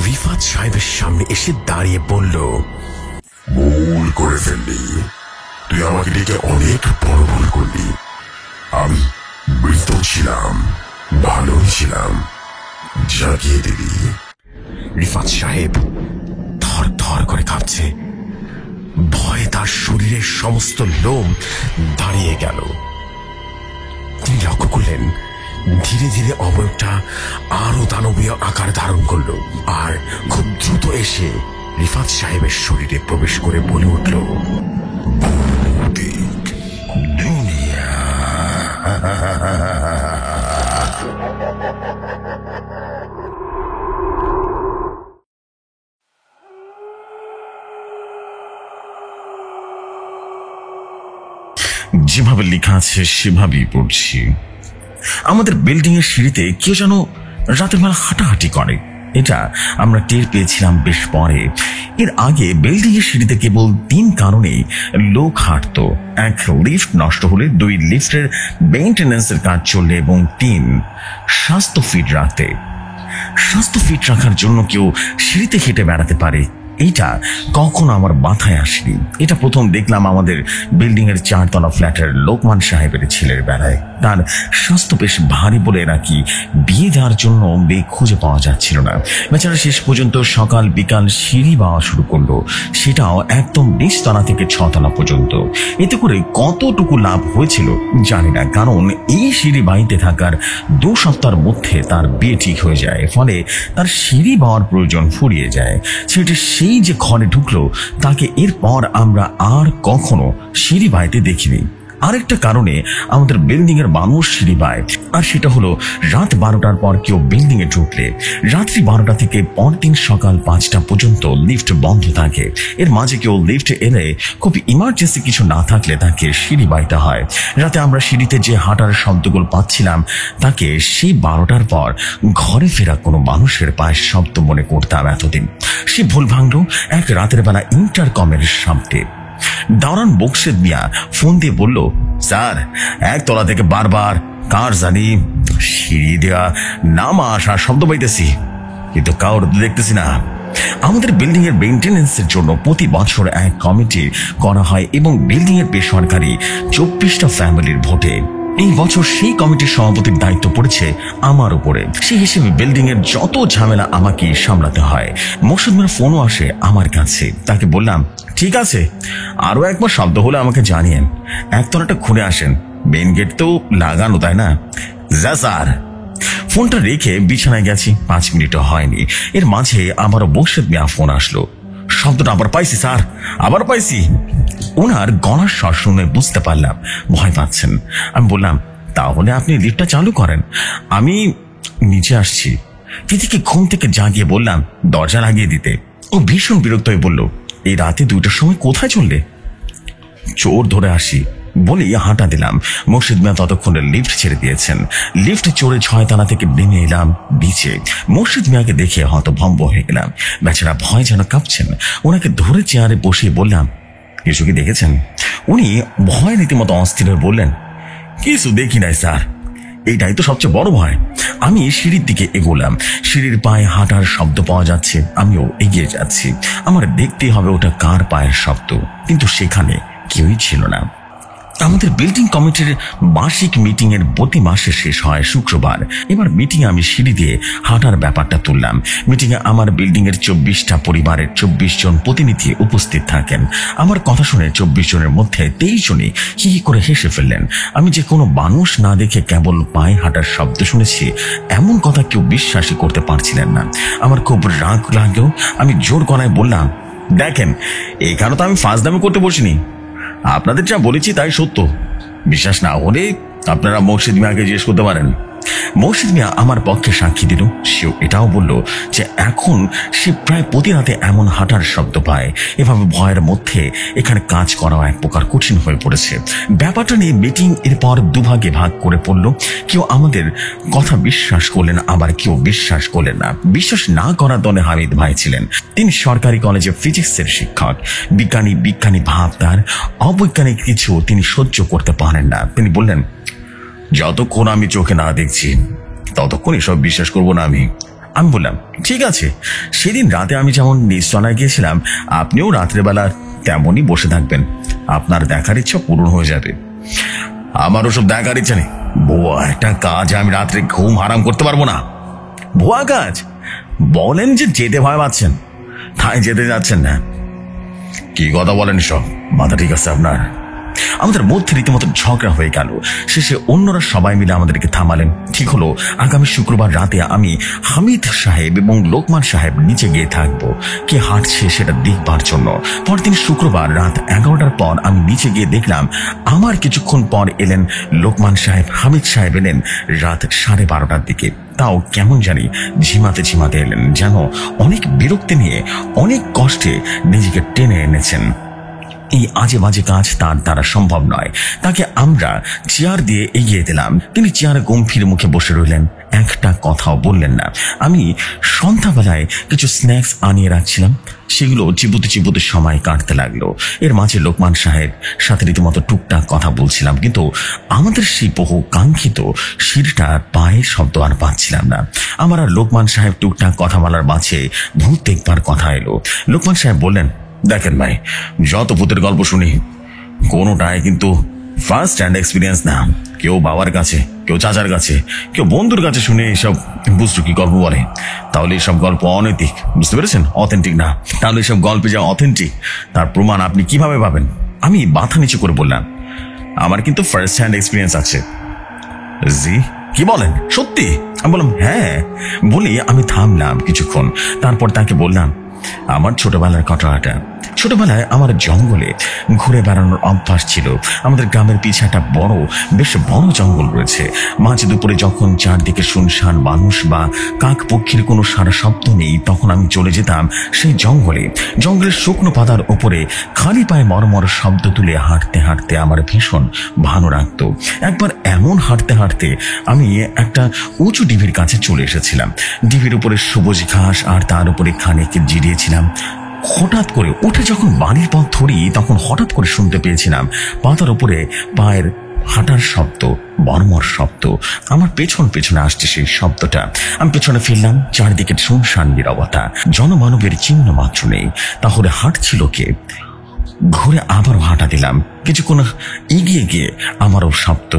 রিফাত সাহেবের সামনে এসে দাঁড়িয়ে বলল, ভুল করে ফেললি, তুই আমাকে ডেকে অনেক বড় ভুল করলি। আমি মৃত ছিলাম, ভালোই ছিলাম, জাগিয়ে দিবি। রিফাত সাহেব থর থর করে কাঁপছে, ভয়ে তার শরীরের সমস্ত লোম দাঁড়িয়ে গেল। তিনি লক্ষ্য করলেন ধীরে ধীরে অবয়বটা আরো দানবীয় আকার ধারণ করল, আর খুব দ্রুত এসে রিফাত সাহেবের শরীরে প্রবেশ করে বলে উঠল, দুনিয়া। যেভাবে লেখা আছে সেভাবেই পড়ছি। আমাদের বিল্ডিং এর সিঁড়িতে কেউ যেন রাতের বেলা হাঁটাহাঁটি করে। এটা আমরা টের পেয়েছিলাম বেশ পরে। এর আগে বিল্ডিং এর সিঁড়িতে কেবল 3 কারণেই লোক হাঁটত: 1, লিফট নষ্ট হলে; 2, লিফটের মেইনটেন্যান্সের কাজ চললে; এবং 3, স্বাস্থ্য ফিট রাখতে। স্বাস্থ্য ফিট রাখার জন্য কেউ সিঁড়িতে হেঁটে বেড়াতে পারে, এইটা কখনো আমার মাথায় আসেনি। এটা প্রথম দেখলাম আমাদের বিল্ডিং এর 4 তলা ফ্ল্যাটের লোকমান সাহেবের ছেলের বেলায়। তার স্বাস্থ্য বেশ ভারী বলে নাকি বিয়ে দেওয়ার জন্য মেয়ে খুঁজে পাওয়া যাচ্ছিল না। বেচারা শেষ পর্যন্ত সকাল বিকাল সিঁড়ি বাওয়া শুরু করলো, সেটাও একদম নিচ তলা থেকে 6 তলা পর্যন্ত। এতে করে কতটুকু লাভ হয়েছিল জানি না, কারণ এই সিঁড়ি বাড়িতে থাকার 2 সপ্তাহের মধ্যে তার বিয়ে ঠিক হয়ে যায়। ফলে তার সিঁড়ি বাওয়ার প্রয়োজন ফুরিয়ে যায়। সেটা সেই যে ঘরে ঢুকলো, তাকে এরপর আমরা আর কখনো সিঁড়ি বাইতে দেখিনি। আরেকটা কারণে আমাদের বিল্ডিং এর মানুষ সিঁড়ি বায়, আর সেটা হলো রাত 12টার পর কেউ বিল্ডিং এ ঢুকলে রাত্রি 12টা থেকে পরদিন সকাল 5টা পর্যন্ত লিফট বন্ধ থাকে। এর মাঝে কেউ লিফট এলে খুব ইমার্জেন্সি কিছু না থাকলে তাকে সিঁড়ি বাইতে হয়। রাতে আমরা সিঁড়িতে যে হাঁটার শব্দগুলো পাচ্ছিলাম, তাকে সেই 12টার পর ঘরে ফেরা কোনো মানুষের পায়ের শব্দ মনে করতাম এতদিন। সে ভুল ভাঙল এক রাতের বেলা ইন্টারকমের সামনে। দাওরান বকশেদ মিয়া ফোন দিয়ে বলল, স্যার, 1 তলা থেকে বারবার কার জানি সিঁড়ি দেওয়া নামা আসার শব্দ পাইতেছি, কিন্তু কাউর দেখতেছি না। আমাদের বিল্ডিং এর মেইনটেনেন্সের জন্য প্রতি বছর এক কমিটি করা হয় এবং বিল্ডিং এর বেসরকারি 24টা ফ্যামিলির ভোটে এই বছর সেই কমিটির সভাপতির দায়িত্ব পড়েছে আমার উপরে। সেই হিসেবে বিল্ডিং এর যত ঝামেলা আমাকে সামলাতে হয়। মোর্শেদের ফোনও আসে আমার কাছে। তাকে বললাম, ঠিক আছে, আরো একবার শব্দ হলে আমাকে জানিয়েন, 1 তলাটা খুলে আসেন, মেইন গেট তো লাগানো, তাই না? যা স্যার। ফোনটা রেখে বিছানায় গেছি। 5 মিনিটও হয়নি, এর মাঝে আমারও মোর্শেদ মিয়া ফোন আসলো। শব্দটা আবার পাইছি স্যার, আবার পাইছি। ওনার গলার স্বর শুনে বুঝতে পারলাম ভয় পাচ্ছেন। আমি বললাম, তাহলে আপনি লিফটটা চালু করেন, আমি নিচে আসছি। দিদিকে ঘুম থেকে জাগিয়ে বললাম দরজা লাগিয়ে দিতে। ও ভীষণ বিরক্ত হয়ে বলল, এই রাতে 2টার সময় কোথায় চললে? চোর ধরে আসি বলেই হাঁটা দিলাম। মোর্শেদ মিয়া ততক্ষণে লিফট ছেড়ে দিয়েছেন। লিফট চড়ে 6 তলা থেকে নেমে এলাম নিচে। মোর্শেদ মিয়াকে দেখে হতভম্ব হয়ে গেলাম। বেচারা ভয় যেন কাঁপছেন। ওনাকে ধরে চেয়ারে বসিয়ে বললাম, কিছু কি দেখেছেন? উনি ভয় রীতিমতো অস্থির হয়ে বললেন, কিছু দেখি নাই স্যার, এইটাই তো সবচেয়ে বড় ভয়। আমি সিঁড়ির দিকে এগোলাম। সিঁড়ির পায়ে হাঁটার শব্দ পাওয়া যাচ্ছে, আমিও এগিয়ে যাচ্ছি। আমার দেখতে হবে ওটা কার পায়ের শব্দ, কিন্তু সেখানে কেউই ছিল না। আমাদের বিল্ডিং কমিটির বার্ষিক মিটিং এর প্রতি মাসে শেষ হয় শুক্রবার। এবার মিটিং আমি সিঁড়ি দিয়ে হাঁটার ব্যাপারটা তুললাম। মিটিং এ আমার বিল্ডিং এর 24টা পরিবারের 24 জন প্রতিনিধি উপস্থিত থাকেন। আমার কথা শুনে 24 জনের মধ্যে 23 জনই হি হি করে হেসে ফেললেন। আমি যে কোনো মানুষ না দেখে কেবল পায়ে হাঁটার শব্দ শুনেছি, এমন কথা কেউ বিশ্বাসই করতে পারছিলেন না। আমার খুব রাগ লাগলেও আমি জোর গলায় বললাম, দেখেন, এখানে তো আমি ফাজলামি করতে বসিনি, আপনাদের যা বলেছি তাই সত্য। বিশ্বাস না হলে আপনারা মোর্শেদ মিয়াকে জিজ্ঞেস করতে পারেন। মোর্শেদ মিয়া আমার পক্ষে সাক্ষী দিল। সেও এটাও বলল যে এখন সে প্রায় প্রতি রাতে এমন হাঁটার শব্দ পায়। এভাবে ভয়ের মধ্যে এখানে কাজ করা এক প্রকার কঠিন হয়ে পড়েছে। ব্যাপারটা নিয়ে মিটিং এরপর 2 ভাগে ভাগ করে পড়ল। কেউ আমাদের কথা বিশ্বাস করলেন, আবার কেউ বিশ্বাস করলেন না। বিশ্বাস না করার দলে হামিদ ভাই ছিলেন। তিনি সরকারি কলেজে ফিজিক্সের শিক্ষক। বিজ্ঞানী ভাব তার, অবৈজ্ঞানিক কিছু তিনি সহ্য করতে পারেন না। তিনি বললেন, যতক্ষণ আমি চোখে না দেখছি ততক্ষণ এসব বিশ্বাস করব না আমি। আমি বললাম, ঠিক আছে, সেদিন রাতে আমি যেমন নিস্তলায় গিয়েছিলাম, আপনিও রাত্রেবেলা তেমনই বসে থাকবেন, আপনার দেখার ইচ্ছা পূরণ হয়ে যাবে। আমার ওসব দেখার ইচ্ছা নেই, ভুয়া একটা কাজ আমি রাত্রে ঘুম হারাম করতে পারবো না। ভুয়া কাজ? বলেন যে যেতে ভয় পাচ্ছেন, তাই যেতে যাচ্ছেন না। কি কথা বলেন সব, মাথা ঠিক আছে আপনার? আমাদের মধ্যে রীতিমতো ঝগড়া হয়ে গেল। শেষে অন্যরা সবাই মিলে আমাদেরকে থামালেন। ঠিক হলো, আগামী শুক্রবার রাতে আমি হামিদ সাহেব এবং লোকমান সাহেব নিচে গিয়ে থাকবো, কে হাঁটছে সেটা দেখবার জন্য। পরদিন শুক্রবার রাত 11টার পর আমি নিচে গিয়ে দেখলাম, আমার কিছুক্ষণ পর এলেন লোকমান সাহেব। হামিদ সাহেব এলেন রাত 12:30টার দিকে, তাও কেমন জানি ঝিমাতে ঝিমাতে এলেন, যেন অনেক বিরক্তি নিয়ে অনেক কষ্টে নিজেকে টেনে এনেছেন। এই আজে বাজে কাজ তার দ্বারা সম্ভব নয়। তাকে আমরা চেয়ার দিয়ে এগিয়ে দিলাম, তিনি চেয়ারে গম্ভীর মুখে বসে রইলেন, একটা কথাও বললেন না। আমি সন্ধ্যাবেলায় কিছু স্ন্যাক্স আনিয়ে রাখছিলাম, সেগুলো চিবুতে চিবুতে সময় কাটতে লাগলো। এর মাঝে লোকমান সাহেব সাথে রীতিমতো টুকটাক কথা বলছিলাম, কিন্তু আমাদের সেই বহু কাঙ্ক্ষিত শিরটা পায়ের শব্দ আর পাচ্ছিলাম না। আমার আর লোকমান সাহেব টুকটাক কথা বলার মাঝে ভূত দেখবার কথা এলো। লোকমান সাহেব বললেন, দেখেন ভাই, যত ভূতের গল্প শুনি কোনোটাই কিন্তু ফার্স্ট হ্যান্ড এক্সপিরিয়েন্স না। কেউ বাবার কাছে, কেউ চাচার কাছে, কেউ বন্ধুর কাছে শুনে এসব বুঝছো কি গল্প বলে, তাহলে এসব গল্প অনৈতিক, বুঝতে পেরেছেন? অথেন্টিক না। তাহলে এসব গল্পে যা অথেন্টিক তার প্রমাণ আপনি কিভাবে পাবেন? আমি মাথা নিচু করে বললাম, আমার কিন্তু ফার্স্ট হ্যান্ড এক্সপিরিয়েন্স আছে। জি, কি বলেন, সত্যি? আমি বললাম, হ্যাঁ। বলি আমি থামলাম কিছুক্ষণ, তারপর তাকে বললাম, আমার ছোটবেলার ঘটনাটা। ছোটবেলায় আমার জঙ্গলে ঘুরে বেড়ানোর অভ্যাস ছিল। আমাদের গ্রামের পিছে একটা বেশ বড় জঙ্গল রয়েছে। মাঝ দুপুরে যখন চারদিকে শুনশান, মানুষ বা কাক পক্ষীর কোনো সারা শব্দ নেই, তখন আমি চলে যেতাম সেই জঙ্গলের শুকনো পাতার উপরে খালি পায়ে মরমর শব্দ তুলে হাঁটতে হাঁটতে আমার ভীষণ ভালো লাগতো। একবার এমন হাঁটতে হাঁটতে আমি একটা উঁচু ডিভির কাছে চলে এসেছিলাম। ডিভির উপরে সবুজ ঘাস আর তার উপরে খানিক জিরিয়েছিলাম। হঠাৎ করে উঠে যখন বাড়ির পথ ধরি, তখন হঠাৎ করে শুনতে পেয়েছিলাম পাতার উপরে পায়ের হাঁটার শব্দ, মর্মর শব্দ। আমার পেছনে আসছে সেই শব্দটা। আমি পেছনে ফিরলাম, চারদিকে শুনশান নীরবতা, জনমানবের চিহ্ন মাত্র নেই। তাহলে হাঁটছিল কে? ঘুরে আবারও হাঁটা দিলাম। কিছুক্ষণ এগিয়ে গিয়ে আমারও শব্দ,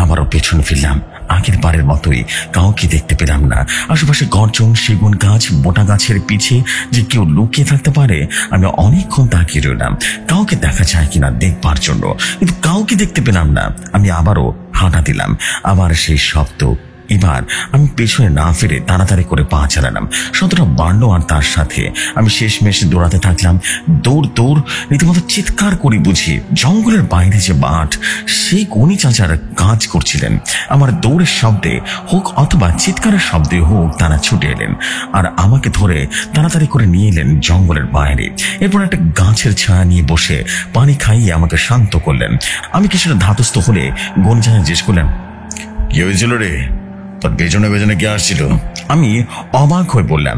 আমারও পেছনে ফিরলাম। আগের বারের মতোই কাউকে দেখতে পেলাম না। আশেপাশে গর্জন, সেগুন গাছ, মোটা গাছের পিছে যে কেউ লুকিয়ে থাকতে পারে, আমি অনেকক্ষণ তাকিয়ে রইলাম কাউকে দেখা যায় কিনা দেখবার জন্য, কিন্তু কাউকে দেখতে পেলাম না। আমি আবারও হাঁটা দিলাম, আবার সেই শব্দ। এবার আমি পেছনে না ফিরে তাড়াতাড়ি করে পা চালালাম। শব্দটা বাড়লো আর তার সাথে আমি শেষমেশ দৌড়াতে থাকলাম। দৌড় রীতিমতো চিৎকার করি বুঝি। জঙ্গলের বাইরে যে মাঠ, সেই গনি চাচার কাজ করছিলেন। আমার দৌড়ের শব্দে হোক অথবা চিৎকারের শব্দে হোক, তারা ছুটে এলেন আর আমাকে ধরে তাড়াতাড়ি করে নিয়ে এলেন জঙ্গলের বাইরে। এরপর একটা গাছের ছায়া নিয়ে বসে পানি খাইয়ে আমাকে শান্ত করলেন। আমি কিছুটা ধাতস্থ হলে গনি চাচা জিজ্ঞেস করলেন, কি হয়েছিল রে? তোর পেছনে পেছনে কে আসছিল? আমি অবাক হয়ে বললাম,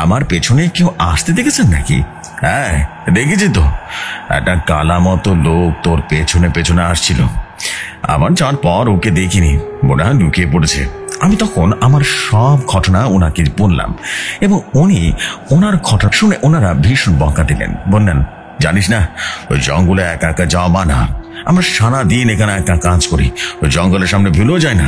আমার পেছনে কেউ আসতে দেখেছেন নাকি? হ্যাঁ, দেখেছি তো, একটা কালা মতো লোক তোর পেছনে পেছনে আসছিল। আমার যাওয়ার পর ওকে দেখিনি, মনে হয় লুকিয়ে পড়েছে। আমি তখন আমার সব ঘটনা ওনাকে বললাম এবং উনি ওনার ঘটনা শুনে ওনারা ভীষণ বকা দিলেন। বললেন, জানিস না, ওই জঙ্গলে একা একা যাওয়া মানা। আমরা সারাদিন এখানে একা কাজ করি, ওই জঙ্গলের সামনে ভুলেও যায় না।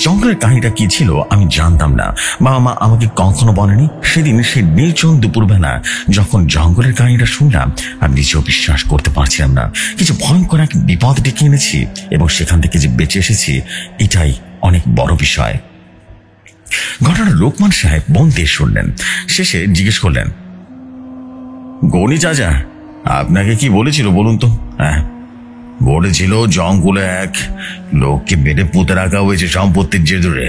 জঙ্গলের কাহিনীটা কি ছিল আমি জানতাম না, বাবা মা আমাকে কখনো বলেনি। সেদিন সেই নির্জন দুপুরবেলা যখন জঙ্গলের কাহিনীটা শুনলাম, আমি নিজেও বিশ্বাস করতে পারছিলাম না। কিছু ভয়ঙ্কর এক বিপদ ডেকে এনেছি এবং সেখান থেকে যে বেঁচে এসেছি, এটাই অনেক বড় বিষয়। ঘটনা লোকমান সাহেব মন দিয়ে শুনলেন। শেষে জিজ্ঞেস করলেন, গনি চাচা আপনাকে কি বলেছিল বলুন তো? হ্যাঁ, বলেছিল জঙ্গলে এক লোককে মেরে পুঁতে রাখা হয়েছে সম্পত্তির জেদুরে।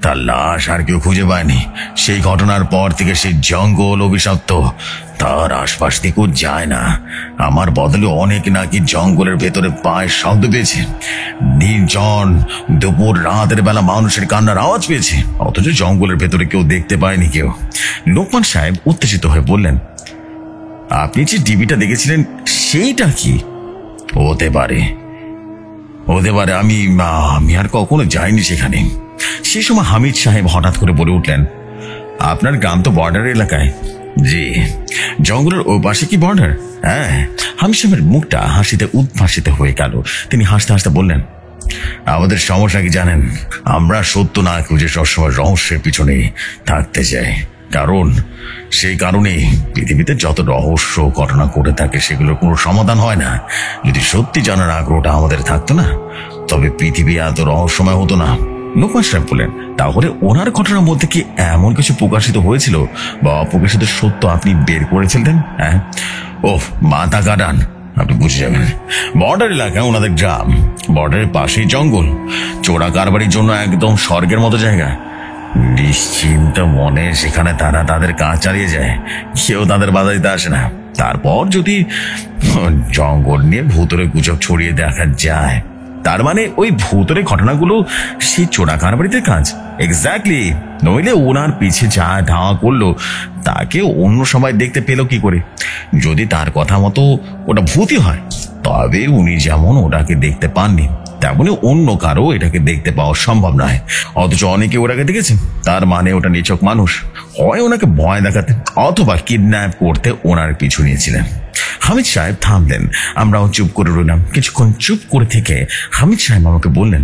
তার লাশ আর কেউ খুঁজে পায়নি। সেই ঘটনার পর থেকে সেই জঙ্গল অভিশপ্ত, তার আশপাশ থেকেও যায় না। আমার বদলে অনেক নাকি জঙ্গলের ভেতরে পায়ের শব্দ পেয়েছে। নির্জন দুপুর রাতের বেলা মানুষের কান্নার আওয়াজ পেয়েছে, অথচ জঙ্গলের ভেতরে কেউ দেখতে পায়নি কেউ। লোকমান সাহেব উত্তেজিত হয়ে বললেন, আপনি যে টিভিটা দেখেছিলেন সেইটা কি? হতে পারে, আমি আর কখনো যাইনি সেখানে। সেই সময় হামিদ সাহেব হঠাৎ করে বলে উঠলেন, আপনার গ্রাম তো বর্ডার এলাকায়। জি, জঙ্গলের ও পাশে কি বর্ডার? হ্যাঁ। হামিদ সাহেবের মুখটা হাসিতে উদ্ভাসিত হয়ে গেল। তিনি হাসতে হাসতে বললেন, আমাদের সমস্যা কি জানেন? আমরা সত্য না খুঁজে সবসময় রহস্যের পিছনে থাকতে চাই। কারণ সেই কারণেই পৃথিবীতে যত রহস্য ঘটনা করে থাকে সেগুলোর কোনো সমাধান হয় না। যদি সত্যি জানার আগ্রহটা আমাদের থাকতো না, তবে পৃথিবী এত রহস্যময় হতো না। লোকমান সাহেব বললেন, তাহলে ওনার ঘটনার মধ্যে কি এমন কিছু প্রকাশিত হয়েছিল বা অপ্রকাশিত সত্য আপনি বের করে ফেলতেন? হ্যাঁ। ওহ, মাথা কাটান, আপনি বুঝে যাবেন। বর্ডার এলাকায় ওনাদের গ্রাম, বর্ডারের পাশেই জঙ্গল, চোরা কারবারির জন্য একদম স্বর্গের মতো জায়গা। নিশ্চিন্ত মনে সেখানে তারা তাদের কাজ চালিয়ে যায়, কেউ তাদের বাধা দিতে আসে না। তারপর যদি জঙ্গল নিয়ে ভূতরে গুজব ছড়িয়ে দেখা যায়, তার মানে ওই ভূতরে ঘটনাগুলো সেই চোরা কারবারিতে কাজ। এক্স্যাক্টলি, নইলে ওনার পিছে যা ধাওয়া করলো তাকে অন্য সময় দেখতে পেল কি করে? যদি তার কথা মতো ওটা ভূতই হয়, তবে উনি যেমন ওটাকে দেখতে পাননি, তেমনি অন্য কারো এটাকে দেখতে পাওয়া সম্ভব নয়। অথচ অনেকে ওটাকে দেখেছেন, তার মানে ওটা নিছক মানুষ। হয় ওনাকে ভয় দেখাতে অথবা কিডন্যাপ করতে ওনার পিছু নিয়েছিলেন। হামিদ সাহেব থামলেন, আমরাও চুপ করে রইলাম। কিছুক্ষণ চুপ করে থেকে হামিদ সাহেব আমাকে বললেন,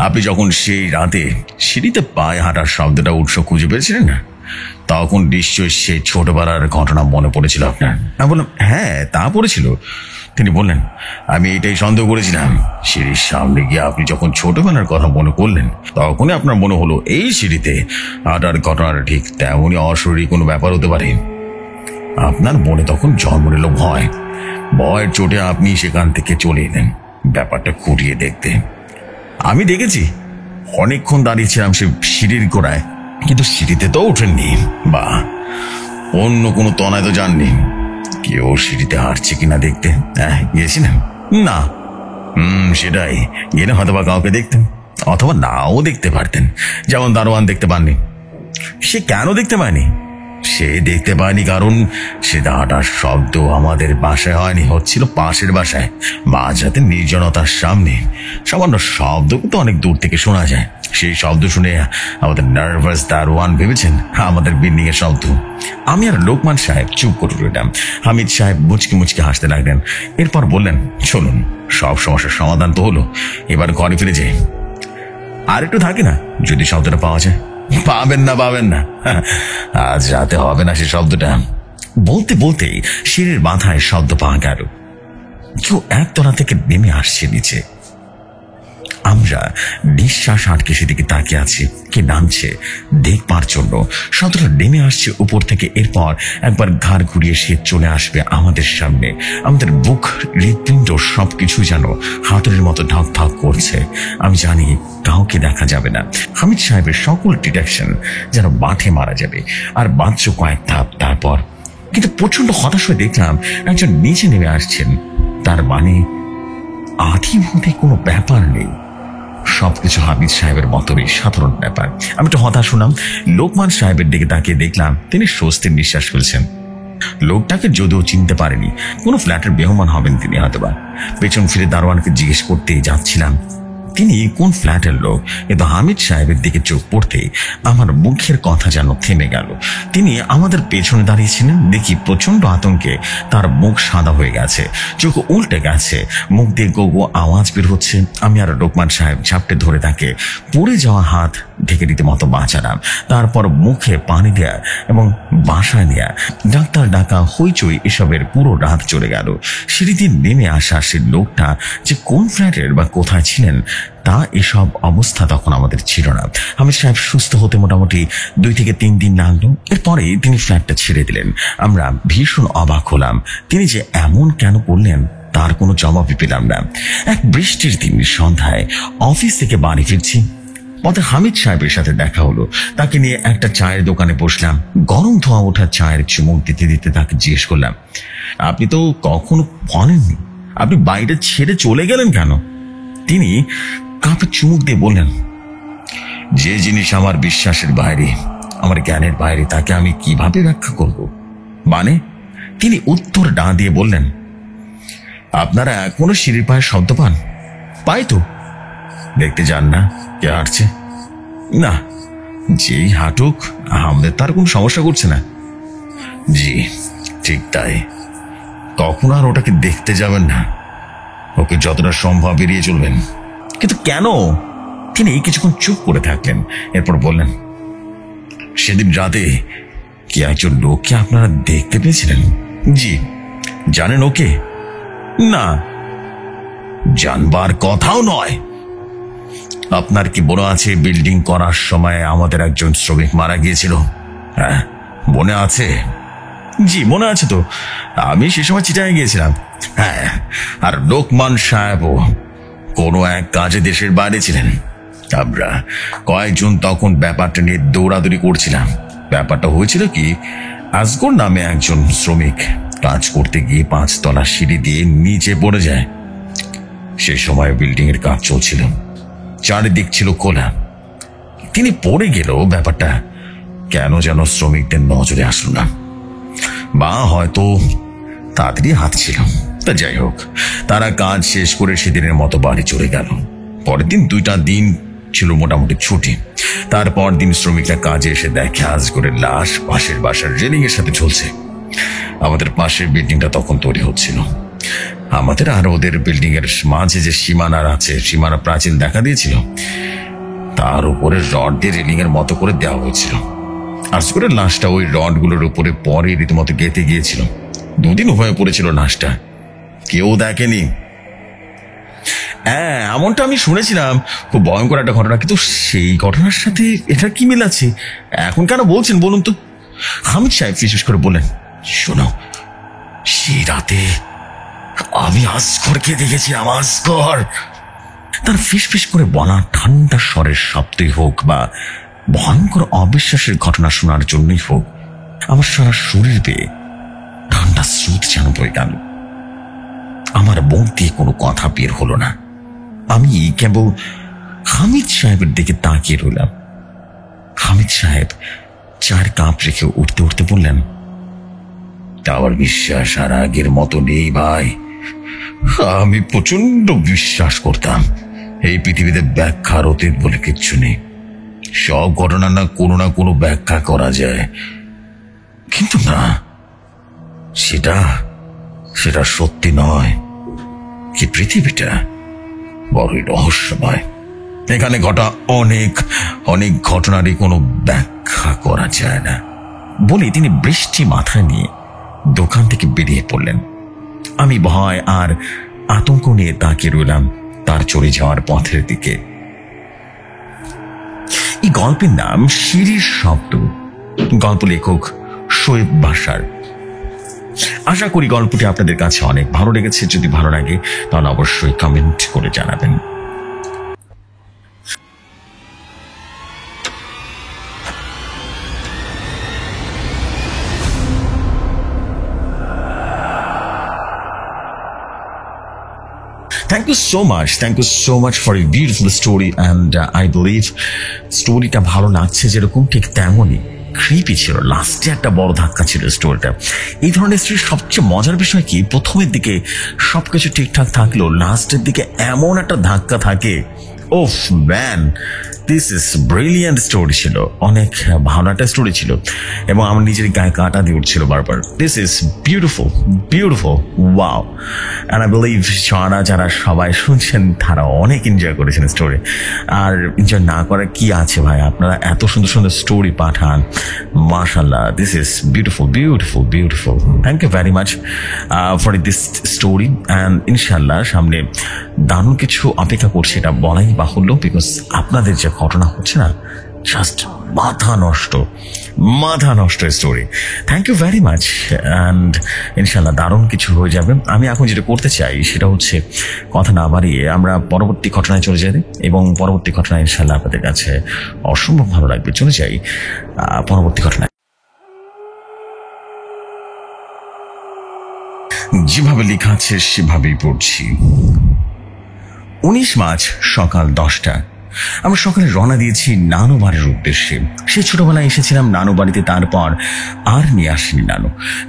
আপনি যখন সেই রাতে সিঁড়িতে পায়ে হাঁটার শব্দটা উৎস খুঁজে পেয়েছিলেন না, তখন নিশ্চয়ই সেই ছোটবেলার ঘটনা মনে পড়েছিল আপনার? আমি বললাম, হ্যাঁ, তা পড়েছিল। তিনি বললেন, আমি এটাই সন্দেহ করেছিলাম। সিঁড়ির সামনে গিয়ে আপনি যখন ছোটবেলার কথা মনে করলেন, তখনই আপনার মনে হলো এই সিঁড়িতে হাঁটার ঘটনাটা ঠিক তেমনই অশরীরী কোনো ব্যাপার হতে পারে। আপনার মনে তখন জন্ম নিল ভয়। ভয়ের চোটে আপনি সেখান থেকে চলে এলেন ব্যাপারটা খুঁটিয়ে দেখতে। আমি দেখেছি, অনেকক্ষণ দাঁড়িয়েছিলাম সে সিঁড়ির গোড়ায়, কিন্তু সিঁড়িতে তো ওঠেননি বা অন্য কোনো তনায় তো যাননি। কেউ সিঁড়িতে হাঁটছে কিনা দেখতে গিয়েছিলেন? না। সেটাই, গেলে হয়তো বা কাউকে দেখতেন, অথবা নাও দেখতে পারতেন, যেমন দারোয়ান দেখতে পাননি। সে কেন দেখতে পায়নি? সে দেখতে পায়নি কারণ সে হাঁটার শব্দ আমাদের বাসায় হয়নি, হচ্ছিল পাশের বাসায়। মাঝরাতে নির্জনতার সামনে সামান্য শব্দ কিন্তু অনেক দূর থেকে শোনা যায়। সেই শব্দ শুনে আমাদের নার্ভাস দারোয়ান ভেবেছেন আমাদের বিল্ডিং এর শব্দ। আমি আর লোকমান সাহেব চুপ করে রইলাম। হামিদ সাহেব মুচকি মুচকি হাসতে লাগলেন। এরপর বললেন, চলুন, সব সমস্যার সমাধান তো হলো, এবার ঘরে ফিরে যাই। আর একটু থাকে না, যদি শব্দটা পাওয়া যায়। পাবেন না, আজ রাতে হবে না সে শব্দটা। বলতে বলতেই সিঁড়ির মাথায় শব্দ পাওয়া গেল। কেউ একতলা থেকে নেমে আসছে নিচে। আমরা নিঃশ্বাস আটকে সেদিকে তাকিয়ে আছি। কে নামছে দেখবার জন্য। শব্দটা নেমে আসছে উপর থেকে। এরপর একবার ঘাড় ঘুরিয়ে সে চলে আসবে আমাদের সামনে। আমাদের বুক, হৃৎপিণ্ড সবকিছু যেন হাতুড়ির মতো ঢক ঢক করছে। আমি জানি কাউকে দেখা যাবে না। হামিদ সাহেবের সকল ডিটেকশন যেন মাঠে মারা যাবে। আর বাঁচছে কয়েক ধাপ। তারপর কিন্তু প্রচন্ড হতাশ হয়ে দেখলাম একজন নিচে নেমে আসছেন। তার মানে আধিভূতে কোনো ব্যাপার নেই, সবকিছু হামিদ সাহেবের মতনই সাধারণ ব্যাপার। আমি তো হতাশ হলাম। লোকমান সাহেবের দিকে তাকিয়ে দেখলাম তিনি স্বস্তির নিঃশ্বাস ফেলছেন। লোকটাকে যদিও চিনতে পারেনি, কোনো ফ্ল্যাটের মেহমান হবেন তিনি হয়তোবা। পেছন ফিরে দারোয়ানকে জিজ্ঞেস করতেই যাচ্ছিলাম তিনি কোন ফ্ল্যাটের লোক, কিন্তু হামিদ সাহেবের দিকে চোখ পড়তে আমার মুখের কথা যেন থেমে গেল। তিনি আমাদের পেছনে দাঁড়িয়েছিলেন। দেখি প্রচন্ড আতঙ্কে তার মুখ সাদা হয়ে গেছে, চোখ উল্টে গেছে, মুখ দিয়ে গো গো আওয়াজ বের হচ্ছে। আমি আর লোকমান সাহেব ঝাপটে ধরে তাকে পড়ে যাওয়া হাত ঢেকে দিতে মতো বাঁচালাম। তারপর মুখে পানি দেয়া এবং বাসায় নেয়া, ডাক্তার ডাকা, হইচই, এসবের পুরো রাত চলে গেল। সিঁড়ি দিয়ে নেমে আসা সে লোকটা যে কোন ফ্ল্যাটের বা কোথায় ছিলেন তা এসব অবস্থা তখন আমাদের ছিল না। হামিদ সাহেব সুস্থ হতে মোটামুটি 2 থেকে 3 দিন লাগলো। এরপরে তিনি ফ্ল্যাটটা ছেড়ে দিলেন। আমরা ভীষণ অবাক হলাম। তিনি যে এমন কেন করলেন তার কোনো জবাবই পেলাম না। এক বৃষ্টির দিন সন্ধ্যায় অফিস থেকে বাড়ি ফিরছি। পথে হামিদ সাহেবের সাথে দেখা হলো। তাকে নিয়ে একটা চায়ের দোকানে বসলাম। গরম ধোঁয়া ওঠা চায়ের চুমুক দিতে দিতে তাকে জিজ্ঞেস করলাম, আপনি তো কখনো বলেননি, আপনি বাড়িটা ছেড়ে চলে গেলেন কেন? তিনি কাপে চুমুক দিয়ে বললেন, যে জিনিস আমার বিশ্বাসের বাইরে, আমার জ্ঞানের বাইরে, তাকে আমি কিভাবে ব্যাখ্যা করব? মানে? তিনি উত্তর না দিয়ে বললেন, আপনারা এখনো সিঁড়ির পায়ের শব্দ পান? পাই তো। দেখতে যান না কে হাঁটছে? না, যেই হাঁটুক আমাদের তার কোনো সমস্যা করছে না। জি ঠিক তাই, কখন আর ওটাকে দেখতে যাবেন না, ওকে যতটা সম্ভব এড়িয়ে চলবেন। কিন্তু কেন? তিনি কিছুক্ষণ চুপ করে থাকলেন, এরপর বললেন, সেদিন রাতে কি একজন লোককে আপনারা দেখতে পেয়েছিলেন? জি। জানেন ওকে? না। জানবার কথাও নয়। আপনার কি মনে আছে বিল্ডিং করার সময় আমাদের একজন শ্রমিক মারা গিয়েছিল? হ্যাঁ মনে আছে। জি মনে আছে তো, আমি সে সময় চিটাগাং গিয়েছিলাম। হ্যাঁ, আর লোকমান সাহেবও কোনো এক কাজে দেশের বাইরে ছিলেন। আমরা কয়েকজন তখন ব্যাপারটা নিয়ে দৌড়াদৌড়ি করছিলাম। ব্যাপারটা হয়েছিল কি, আসগর নামে একজন শ্রমিক কাজ করতে গিয়ে 5 তলা সিঁড়ি দিয়ে নিচে পড়ে যায়। সে সময় বিল্ডিং এর কাজ চলছিল, চারিদিক ছিল খোলা। তিনি পড়ে গেলেও ব্যাপারটা কেন যেন শ্রমিকদের নজরে আসলো না, বা হয়তো তাদেরই হাত ছিল। তা যাই হোক, তারা কাজ শেষ করে সেদিনের মতো বাড়ি চলে গেল। পরের দিন 2টা দিন ছিল মোটামুটি ছুটি। তারপর দিন শ্রমিকরা কাজে এসে দেখে আসগরের লাশ পাশের বাসার রেলিং এর সাথে ঝুলছে। আমাদের পাশের বিল্ডিংটা তখন তৈরি হচ্ছিল। আমাদের আর ওদের বিল্ডিং এর মাঝে যে সীমানার আছে, সীমানা প্রাচীর দেখা দিয়েছিল, তার উপরে রড দিয়ে রেলিং এর মতো করে দেওয়া হয়েছিল। আসগরের লাশটা ওই রড গুলোর উপরে পরে রীতিমতো গেঁথে গিয়েছিল। 2 দিন হয়ে পড়েছিল লাশটা, কেউ দেখেনি। হ্যাঁ এমনটা আমি শুনেছিলাম, খুব ভয়ঙ্কর একটা ঘটনা। কিন্তু সেই ঘটনার সাথে এটা কি মিল আছে? এখন কেন বলছেন বলুন তো? হামিদ সাহেব বিশেষ করে বললেন, শোনো, সেই রাতে আমি আসগরকে দেখেছিলাম। আসগর। তার ফিসফিস করে বলা ঠান্ডা স্বরের শব্দই হোক বা ভয়ঙ্কর অবিশ্বাসের ঘটনা শোনার জন্যই হোক, আমার সারা শরীর বেয়ে ঠান্ডা স্রোত যেন বয়ে গেল। আমার মুখ দিয়ে কোনো কথা বের হলো না। আমি কেবল হামিদ সাহেবের দিকে তাকিয়ে রইলাম। হামিদ সাহেব চার কাপ রেখে উঠতে উঠতে বললেন, আমার বিশ্বাস আর আগের মতো নেই ভাই। আমি প্রচন্ড বিশ্বাস করতাম এই পৃথিবীতে ব্যাখ্যার অতীত বলে কিচ্ছু নেই, সব ঘটনা না কোনো ব্যাখ্যা করা যায়। কিন্তু না, সেটা সত্যি নয়। কি পৃথিবীটা বড়ই রহস্যময়। এখানে ঘটা অনেক ঘটনারই কোনো ব্যাখ্যা করা যায় না। বলে তিনি বৃষ্টি মাথায় নিয়ে দোকান থেকে বেরিয়ে পড়লেন। আমি ভয় আর আতঙ্ক নিয়ে তাকিয়ে রইলাম তার চলে যাওয়ার পথের দিকে। এই গল্পের নাম সিঁড়ির শব্দ। গল্প লেখক শোয়েব বাশার। আশা করি গল্পটি আপনাদের কাছে অনেক ভালো লেগেছে। যদি ভালো লাগে তাহলে অবশ্যই কমেন্ট করে জানাবেন। Thank you so much for a beautiful story, and I believe স্টোরিটা ভালো লাগছে যেরকম ঠিক তেমনই ক্রিপি ছিল। লাস্টে একটা বড় ধাক্কা ছিল স্টোরিটা। এই ধরনের স্টোরির সবচেয়ে মজার বিষয় কি, প্রথমের দিকে সবকিছু ঠিকঠাক থাকলেও লাস্টের দিকে এমন একটা ধাক্কা থাকে। ওফ man, this is brilliant story ছিল, অনেক ভালো একটা স্টোরি ছিল এবং আমার নিজের গায়ে কাঁটা দিয়ে উঠছিল বারবার। This is beautiful wow. And I believe যারা সবাই শুনছেন তারা অনেক এনজয় করেছেন স্টোরি। আর এনজয় না করার কি আছে ভাই, আপনারা এত সুন্দর সুন্দর স্টোরি পাঠান, মাশাআল্লাহ। This is beautiful. Thank you very much for this story. And ইনশাল্লাহ সামনে দারুণ কিছু অপেক্ষা করছে, এটা বলাই বাহুল্য। বিকজ আপনাদের যে ঘটনা হচ্ছে না, জাস্ট মাথা নষ্ট story. Thank you very much. And ইনশাল্লাহ দারুণ কিছু হয়ে যাবে। আমি এখন যেটা করতে চাই সেটা হচ্ছে কথা না বাড়িয়ে আমরা পরবর্তী ঘটনায় চলে যাই, এবং পরবর্তী ঘটনা ইনশাল্লাহ আপনাদের কাছে অসম্ভব ভালো লাগবে। চলে যাই পরবর্তী ঘটনায়। যেভাবে লেখা আছে সেভাবেই পড়ছি। 19 মার্চ সকাল 10টা আমরা সকালে রওনা দিয়েছি নানু বাড়ির উদ্দেশ্যে। সে ছোটবেলায় এসেছিলাম নানু বাড়িতে, তারপর আর নিয়ে আসেনি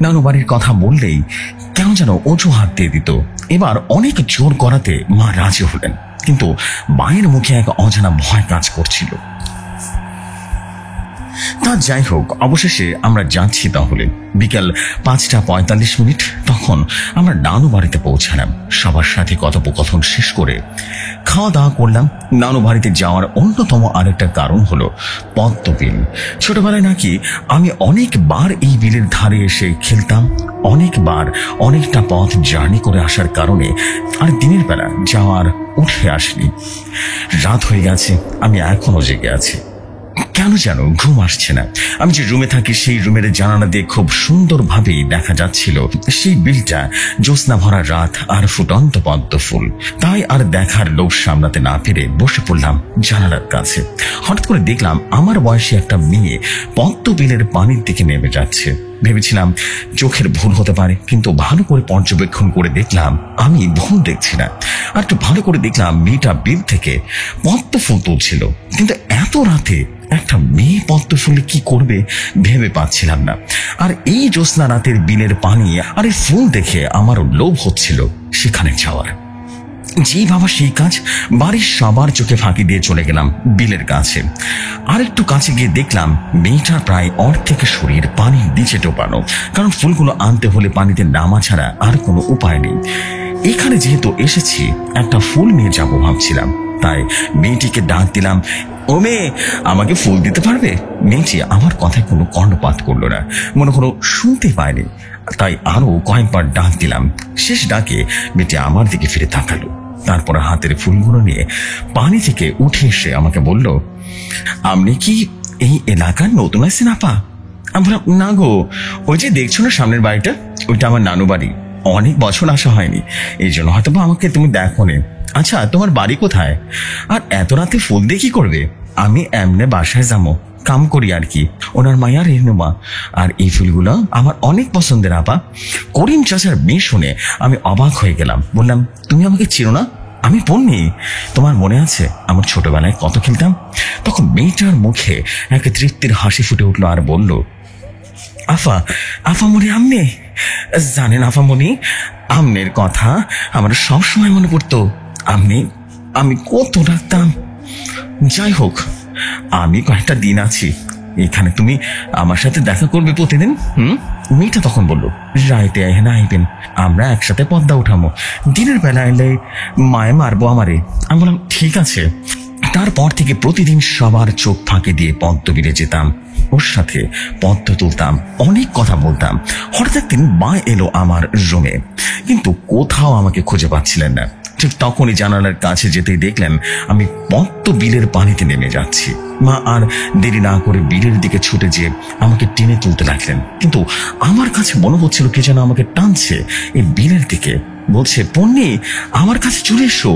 নানু বাড়ির কথা বললেই কেন যেন অজুহাত দিয়ে দিত। এবার অনেক জোর করাতে মা রাজি হলেন, কিন্তু মায়ের মুখে এক অজানা ভয় কাজ করছিল। তা যাই হোক, অবশেষে আমরা যাচ্ছি। তাহলে বিকাল 5:45 তখন আমরা নানু বাড়িতে পৌঁছালাম। সবার সাথে কথোপকথন শেষ করে খাওয়া দাওয়া করলাম। নানু বাড়িতে যাওয়ার অন্যতম আরেকটা কারণ হলো পদ্ম বিল। ছোটবেলায় নাকি আমি অনেকবার এই বিলের ধারে এসে খেলতাম। অনেকবার অনেকটা পথ জার্নি করে আসার কারণে আর দিনের বেলা যাওয়ার উঠে আসেনি। রাত হয়ে গেছে, আমি এখনো জেগে আছি। কেন যেন ঘুম আসছে না। আমি যে রুমে থাকি সেই রুমের জানালা দিয়ে খুব সুন্দরভাবেই দেখা যাচ্ছিল সেই বিলটা, জ্যোৎস্না ভরা রাত আর ফুটন্ত পদ্ম ফুল। তাই আর দেখার লোভ সামলাতে না পেরে বসে পড়লাম জানালার কাছে। হঠাৎ করে দেখলাম আমার বয়সী একটা মেয়ে পদ্ম বিলের পানির দিকে নেমে যাচ্ছে। ভেবেছিলাম চোখের ভুল হতে পারে, কিন্তু ভালো করে পর্যবেক্ষণ করে দেখলাম আমি ভুল দেখছি না। আর একটু ভালো করে দেখলাম মেয়েটা বিল থেকে পদ্ম ফুল তুলছিল। কিন্তু এত রাতে একটা মেয়ে পদ্ম ফুলে কি করবে ভেবে পাচ্ছিলাম না। আর এই জ্যোৎস্না রাতের বিলের পানি আর এই ফুল দেখে আমারও লোভ হচ্ছিল সেখানে যাওয়ার। যেই ভাবা সেই কাজ, বাড়ির সবার চোখে ফাঁকি দিয়ে চলে গেলাম বিলের কাছে। আর একটু কাছে গিয়ে দেখলাম মেয়েটার প্রায় অর্ধেক শরীর পানির নিচে ডোবানো, কারণ ফুলগুলো আনতে হলে পানিতে নামা ছাড়া আর কোনো উপায় নেই। এখানে যেহেতু এসেছি একটা ফুল নিয়ে যাবো ভাবছিলাম, তাই মেয়েটিকে ডাক দিলাম, ও মেয়ে, আমাকে ফুল দিতে পারবে? মেয়েটি আমার কথায় কোনো কর্ণপাত করলো না, মনে কোনো শুনতে পায়নি। তাই আরো কয়েকবার ডাক দিলাম। শেষ ডাকে মেয়েটি আমার দিকে ফিরে তাকালো। তারপর হাতের ফুলগুলো নিয়ে পানি থেকে উঠে এসে আমাকে বলল, আপনি কি এই এলাকার নতুন আছেন আপা? আমি বললাম, না গো, ওই যে দেখছো না সামনের বাড়িটা, ওইটা আমার নানু বাড়ি। অনেক বছর আসা হয়নি, এই জন্য হয়তো আমাকে তুমি দেখো নে। আচ্ছা, তোমার বাড়ি কোথায়? আর এত রাতে ফুল দিয়ে কি করবে? আমি এমনি বাসায় যাবো, কাম করি আর কি। ওনার মায়া রেনুমা। আর এই ফুলগুলো আমার অনেক পছন্দের আপা। করিম চাচার মেয়ে শুনে আমি অবাক হয়ে গেলাম। বললাম, তুমি আমাকে চিনো না? আমি পড়নি। তোমার মনে আছে আমার ছোটবেলায় কত খেলতাম? তখন মেয়েটার মুখে এক তৃপ্তির হাসি ফুটে উঠলো আর বলল, আফামনি, আমনে জানেন আফামনি, আমনের কথা আমার সবসময় মনে পড়তো। আমি কত ডাকতাম। যাই হোক, আমি কয়েকটা দিন আছি এখানে, তুমি আমার সাথে দেখা করবে প্রতিদিন। মেয়েটা তখন বলল, রাইতে এখানে আইবেন, আমরা একসাথে পদ্মা উঠামো। দিনের বেলা এলে মায়ে মারবো আমারে। আমি বললাম, ঠিক আছে। তারপর থেকে প্রতিদিন সবার চোখ ফাঁকে দিয়ে পদ্ম বিলে যেতাম, ওর সাথে পদ্ম তুলতাম, অনেক কথা বলতাম। হঠাৎ একদিন মা এলো আমার রুমে, কিন্তু কোথাও আমাকে খুঁজে পাচ্ছিলেন না। ঠিক তখনই জানালার কাছে যেতেই দেখলেন আমি পদ্ম বিলের পানিতে নেমে যাচ্ছি। মা আর দেরি না করে বিলের দিকে ছুটে যেয়ে আমাকে টেনে তুলতে লাগলেন, কিন্তু আমার কাছে মনে হচ্ছিল কে যেন আমাকে টানছে এই বিলের দিকে। বলছে, পন্নি, আমার কাছে চলে এসো,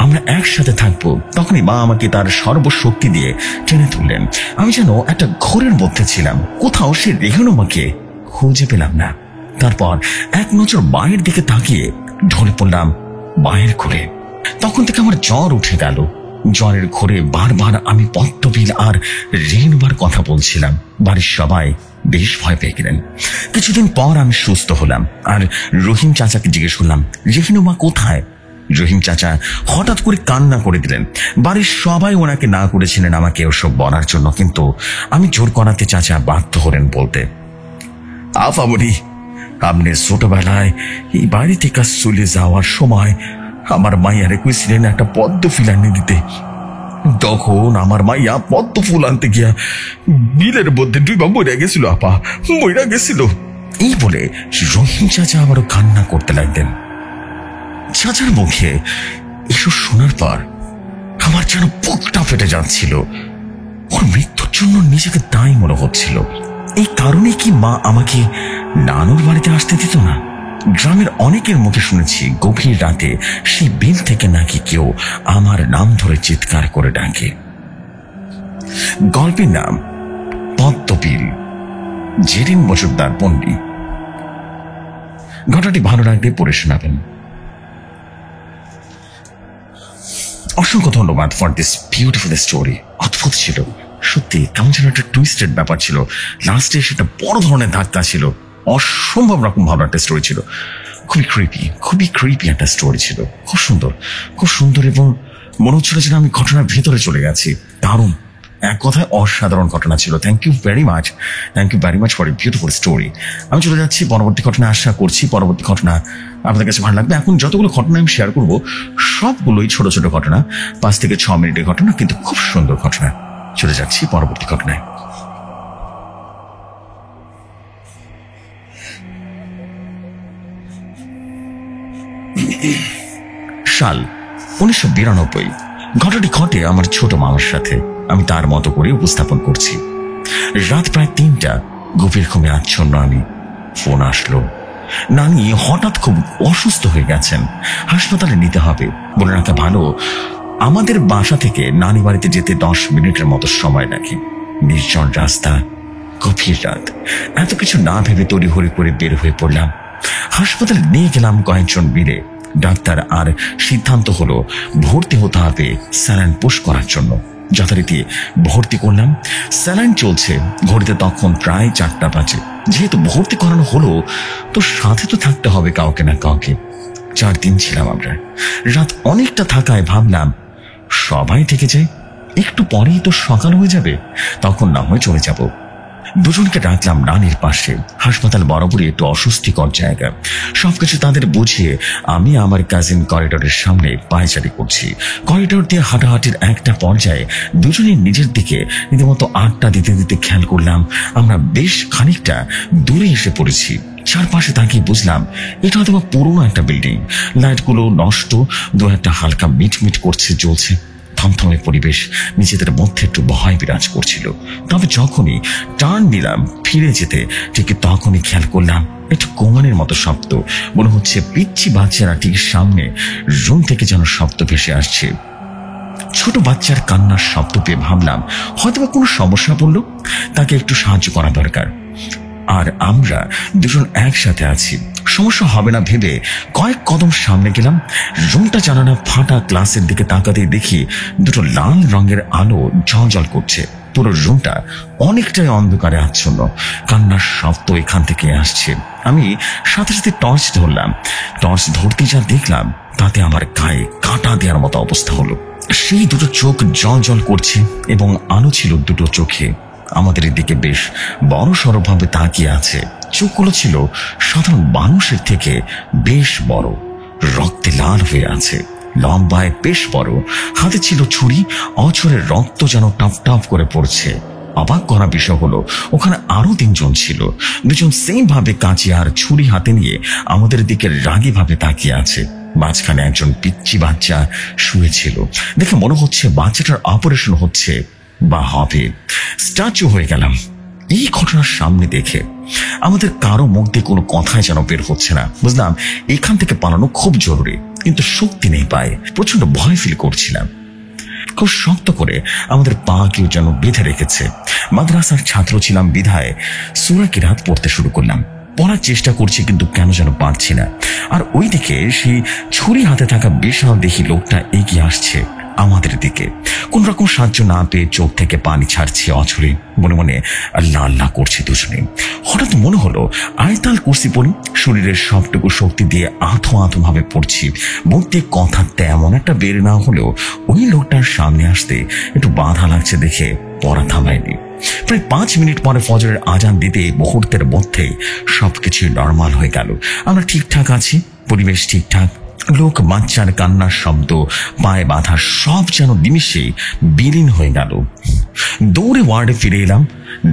আমরা একসাথে থাকবো। তখনই মা আমাকে তার সর্বশক্তি দিয়ে টেনে তুললেন। আমি যেন একটা ঘোরের মধ্যে ছিলাম, কোথাও সে রেহানুমাকে খুঁজে পেলাম না। তারপর এক নজর মায়ের দিকে তাকিয়ে ঢলে পড়লাম মায়ের ঘোরে। তখন থেকে আমার জ্বর উঠে গেল। জ্বরের ঘোরে বারবার আমি পদ্মবিল আর রেনুমার কথা বলছিলাম। বাড়ির সবাই বেশ ভয় পেয়ে গেলেন। কিছুদিন পর আমি সুস্থ হলাম আর রহিম চাচাকে জিজ্ঞেস করলাম, রেনুমা কোথায়? রহিম চাচা হঠাৎ করে কান্না করে দিলেন। বাড়ির সবাই ওনাকে না করেছিলেন আমাকে ওসব বলার জন্য, কিন্তু আমি জোর করাতে চাচা বাধ্য হলেন বলতে, আফামনি, আপনি ছোটবেলায় এই বাড়ি থেকে চলে যাওয়ার সময় আমার মাইয়ারে কইছিলেন একটা পদ্ম ফুল আনি দিতে। তখন আমার মাইয়া পদ্ম ফুল আনতে গিয়া বিলের মধ্যে ডুবা মরে গেছিল আপা, মরে গেছিল। এই বলে রহিম চাচা আবারও কান্না করতে লাগলেন। চাচার মুখে এসব শোনার পর আমার যেন বুকটা ফেটে যাচ্ছিল। ওর মৃত্যুর জন্য নিজেকে দায়ী মনে হচ্ছিল। এই কারণে কি মা আমাকে নানুর বাড়িতে আসতে দিত না? গ্রামের অনেকের মুখে শুনেছি গভীর রাতে সেই বিল থেকে নাকি কেউ আমার নাম ধরে চিৎকার করে ডাকে। গল্পের নাম পদ্মবিল, জেরিন মজুমদার পন্ডিত। ঘটনাটি ভালো লাগলে পড়ে শোনাবেন। অসংখ্য ধন্যবাদ ফর দিস বিউটিফুল স্টোরি। অদ্ভুত ছিল সত্যি, কেমন যেন একটা টুইস্টেড ব্যাপার ছিল। লাস্টে সেটা বড় ধরনের ধাক্কা ছিল। অসম্ভব রকম ভালো একটা স্টোরি ছিল। খুবই ক্রিপি একটা স্টোরি ছিল। খুব সুন্দর এবং মনে হচ্ছিল যেন আমি ঘটনার ভেতরে চলে গেছি। এক কথায় অসাধারণ ঘটনা ছিল। Thank you very much for a beautiful story. আমি চলে যাচ্ছি পরবর্তী ঘটনা। আশা করছি পরবর্তী ঘটনা আপনাদের কাছে ভালো লাগবে। এখন যতগুলো ঘটনা আমি শেয়ার করব সবগুলোই ছোট ছোট ঘটনা, 5 থেকে 6 মিনিটের ঘটনা, কিন্তু খুব সুন্দর ঘটনা। চলে যাচ্ছি পরবর্তী ঘটনায়। সাল 1992। ঘটনাটি ঘটে আমার ছোট মামার সাথে। আমি তার মতো করে উপস্থাপন করছি। রাত প্রায় 3টা, গভীর ঘুমে আচ্ছন্ন আমি। ফোন আসলো। নানি হঠাৎ খুব অসুস্থ হয়ে গেছেন, হাসপাতালে নিতে হবে। বলে রাখা ভালো, আমাদের বাসা থেকে নানি বাড়িতে যেতে 10 মিনিটের মতো সময় লাগে। নির্জন রাস্তা, গভীর রাত। এত কিছু না ভেবে তড়িঘড়ি করে বের হয়ে পড়লাম। হাসপাতালে নিয়ে গেলাম কয়েকজন মিলে। ডাক্তার আর সিদ্ধান্ত হলো ভর্তি হতে হবে স্যালাইন পুশ করার জন্য। যথারীতি ভর্তি করলাম। স্যালাইন চলছে। ঘড়িতে তখন প্রায় 4টা বাজে। যেহেতু ভর্তি করানো হলো, তো সাথে তো থাকতে হবে কাউকে না কাউকে। 4 দিন ছিলাম আমরা। রাত অনেকটা থাকায় ভাবলাম সবাই থেকে যায়, একটু পরেই তো সকাল হয়ে যাবে, তখন না হয় চলে যাব। দুজনকে রাখলাম নানির পাশে। হাসপাতাল বরাবরই একটু অস্বস্তিকর জায়গা। সবকিছু তাদের বুঝিয়ে আমি আমার কাজিন করিডোরের সামনে পায়চারি করছি। করিডোর দিয়ে হাঁটাহাঁটির একটা পর্যায়ে দুজনের নিজের দিকে রীতিমতো আড্ডা দিতে দিতে খেয়াল করলাম আমরা বেশ খানিকটা দূরে এসে পড়েছি। চারপাশে তাকিয়ে বুঝলাম এটা হয়তো পুরোনো একটা বিল্ডিং। লাইটগুলো নষ্ট, দু একটা হালকা মিটমিট করছে, জ্বলছে। থমথমে পরিবেশ, নিজেদের মধ্যে একটু ভয় বিরাজ করছিল। তবে যখনই টার্ন নিলাম ফিরে যেতে, ঠিক তখনই খেয়াল করলাম একটু কোমানের মতো শব্দ। মনে হচ্ছে পিচ্ছি বাচ্চারা ঠিক সামনে রুম থেকে যেন শব্দ ভেসে আসছে। ছোট বাচ্চার কান্নার শব্দ পেয়ে ভাবলাম হয়তো কোনো সমস্যা পড়লো, তাকে একটু সাহায্য করা দরকার। আর আমরা দুজন একসাথে আছি, সমস্যা হবে না ভেবে কয়েক কদম সামনে গেলাম। রুমটা জানালা ফাটা। গ্লাসের দিকে তাকাতেই দেখি দুটো লাল রঙের আলো ঝলঝল করছে। পুরো রুমটা অনেকটাই অন্ধকারে আচ্ছন্ন। কান্নার শব্দ এখান থেকে আসছে। আমি সাথে সাথে টর্চ ধরলাম। টর্চ ধরতে যা দেখলাম তাতে আমার গায়ে কাঁটা দেওয়ার মতো অবস্থা হলো। সেই দুটো চোখ জ্বল করছে এবং আলো ছিল দুটো চোখে। আমাদের দিকে বেশ বড় সড়ভাবে তাকিয়ে আছে। চোখগুলো ছিল সাধারণ মানুষের থেকে বেশ বড়, রক্তে লাল হয়ে আছে, লম্বায় বেশ বড়। হাতে ছিল ছুরি। অঝরে রক্ত যেন টপ টপ করে পড়ছে। অবাক করা বিষয় হলো ওখানে আরো 3 জন ছিল। 2 জন সেম ভাবে কাঁচি আর ছুরি হাতে নিয়ে আমাদের দিকে রাগী ভাবে তাকিয়ে আছে। মাঝখানে একজন পিচ্চি বাচ্চা শুয়েছিল। দেখে মনে হচ্ছে বাচ্চাটার অপারেশন হচ্ছে বা হবে। স্ট্যাচু হয়ে গেলাম এই ঘটনার সামনে দেখে। আমাদের কারো মুখ দিয়ে কোনো কথাই যেন বের হচ্ছে না। বুঝলাম এখান থেকে পালানো খুব জরুরি, কিন্তু শক্তি নেই পায়ে। প্রচন্ড ভয় ফিল করছিলাম। খুব শক্ত করে আমাদের পা কেউ যেন বেঁধে রেখেছে। মাদ্রাসার ছাত্র ছিলাম বিধায় সূরা কিরাত পড়তে শুরু করলাম। পড়ার চেষ্টা করছি, কিন্তু কেন যেন পারছি না। আর ওই দিকে সেই ছুরি হাতে থাকা বিশাল দেখি লোকটা এগিয়ে আসছে আমাদের দিকে। কোন রকম সাহায্য না পেয়ে চোখ থেকে পানি ছাড়ছে অঝরে। মনে মনে আল্লাহ আল্লাহ করছি দুজনে। হঠাৎ মনে হলো আয়তাল কুরসি পড়ি। শরীরের সবটুকু শক্তি দিয়ে আঁথো আঁথো ভাবে পড়ছি। বলতে কথা তেমন একটা বের না হলেও ওই লোকটার সামনে আসতে একটু বাধা লাগছে দেখে পড়া থামায়নি। প্রায় 5 মিনিট পরে ফজরের আজান দিতে মুহূর্তের মধ্যে সবকিছু নর্মাল হয়ে গেল। আমরা ঠিকঠাক আছি, পরিবেশ ঠিকঠাক। লোক, বাচ্চার কান্নার শব্দ, পায়ে বাঁধা সব যেন নিমিষে বিলীন হয়ে গেল। দৌড়ে ওয়ার্ডে ফিরে এলাম,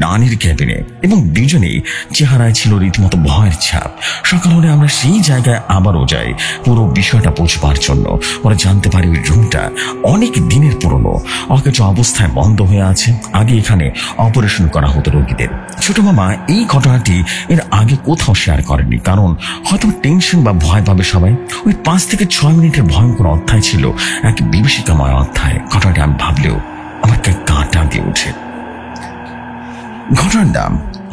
নানির ক্যাবিনে, এবং দুজনেই চেহারায় ছিল রীতিমতো ভয়ের ছাপ। সকাল হলে আমরা সেই জায়গায় আবারও যাই পুরো বিষয়টা বোঝবার জন্য। ওরা জানতে পারে ওই রুমটা অনেক দিনের পুরনো, অকেজ অবস্থায় বন্ধ হয়ে আছে। আগে এখানে অপারেশন করা হতো রোগীদের। ছোট মামা এই ঘটনাটি এর আগে কোথাও শেয়ার করেনি, কারণ হয়তো টেনশন বা ভয় পাবে সবাই। ওই 5 থেকে 6 মিনিটের ভয়ঙ্কর অধ্যায় ছিল এক বিভীষিকাময় অধ্যায়। ঘটনাটি আমি ভাবলেও আমার কাঁটা দিয়ে ওঠে। ঘটনার নাম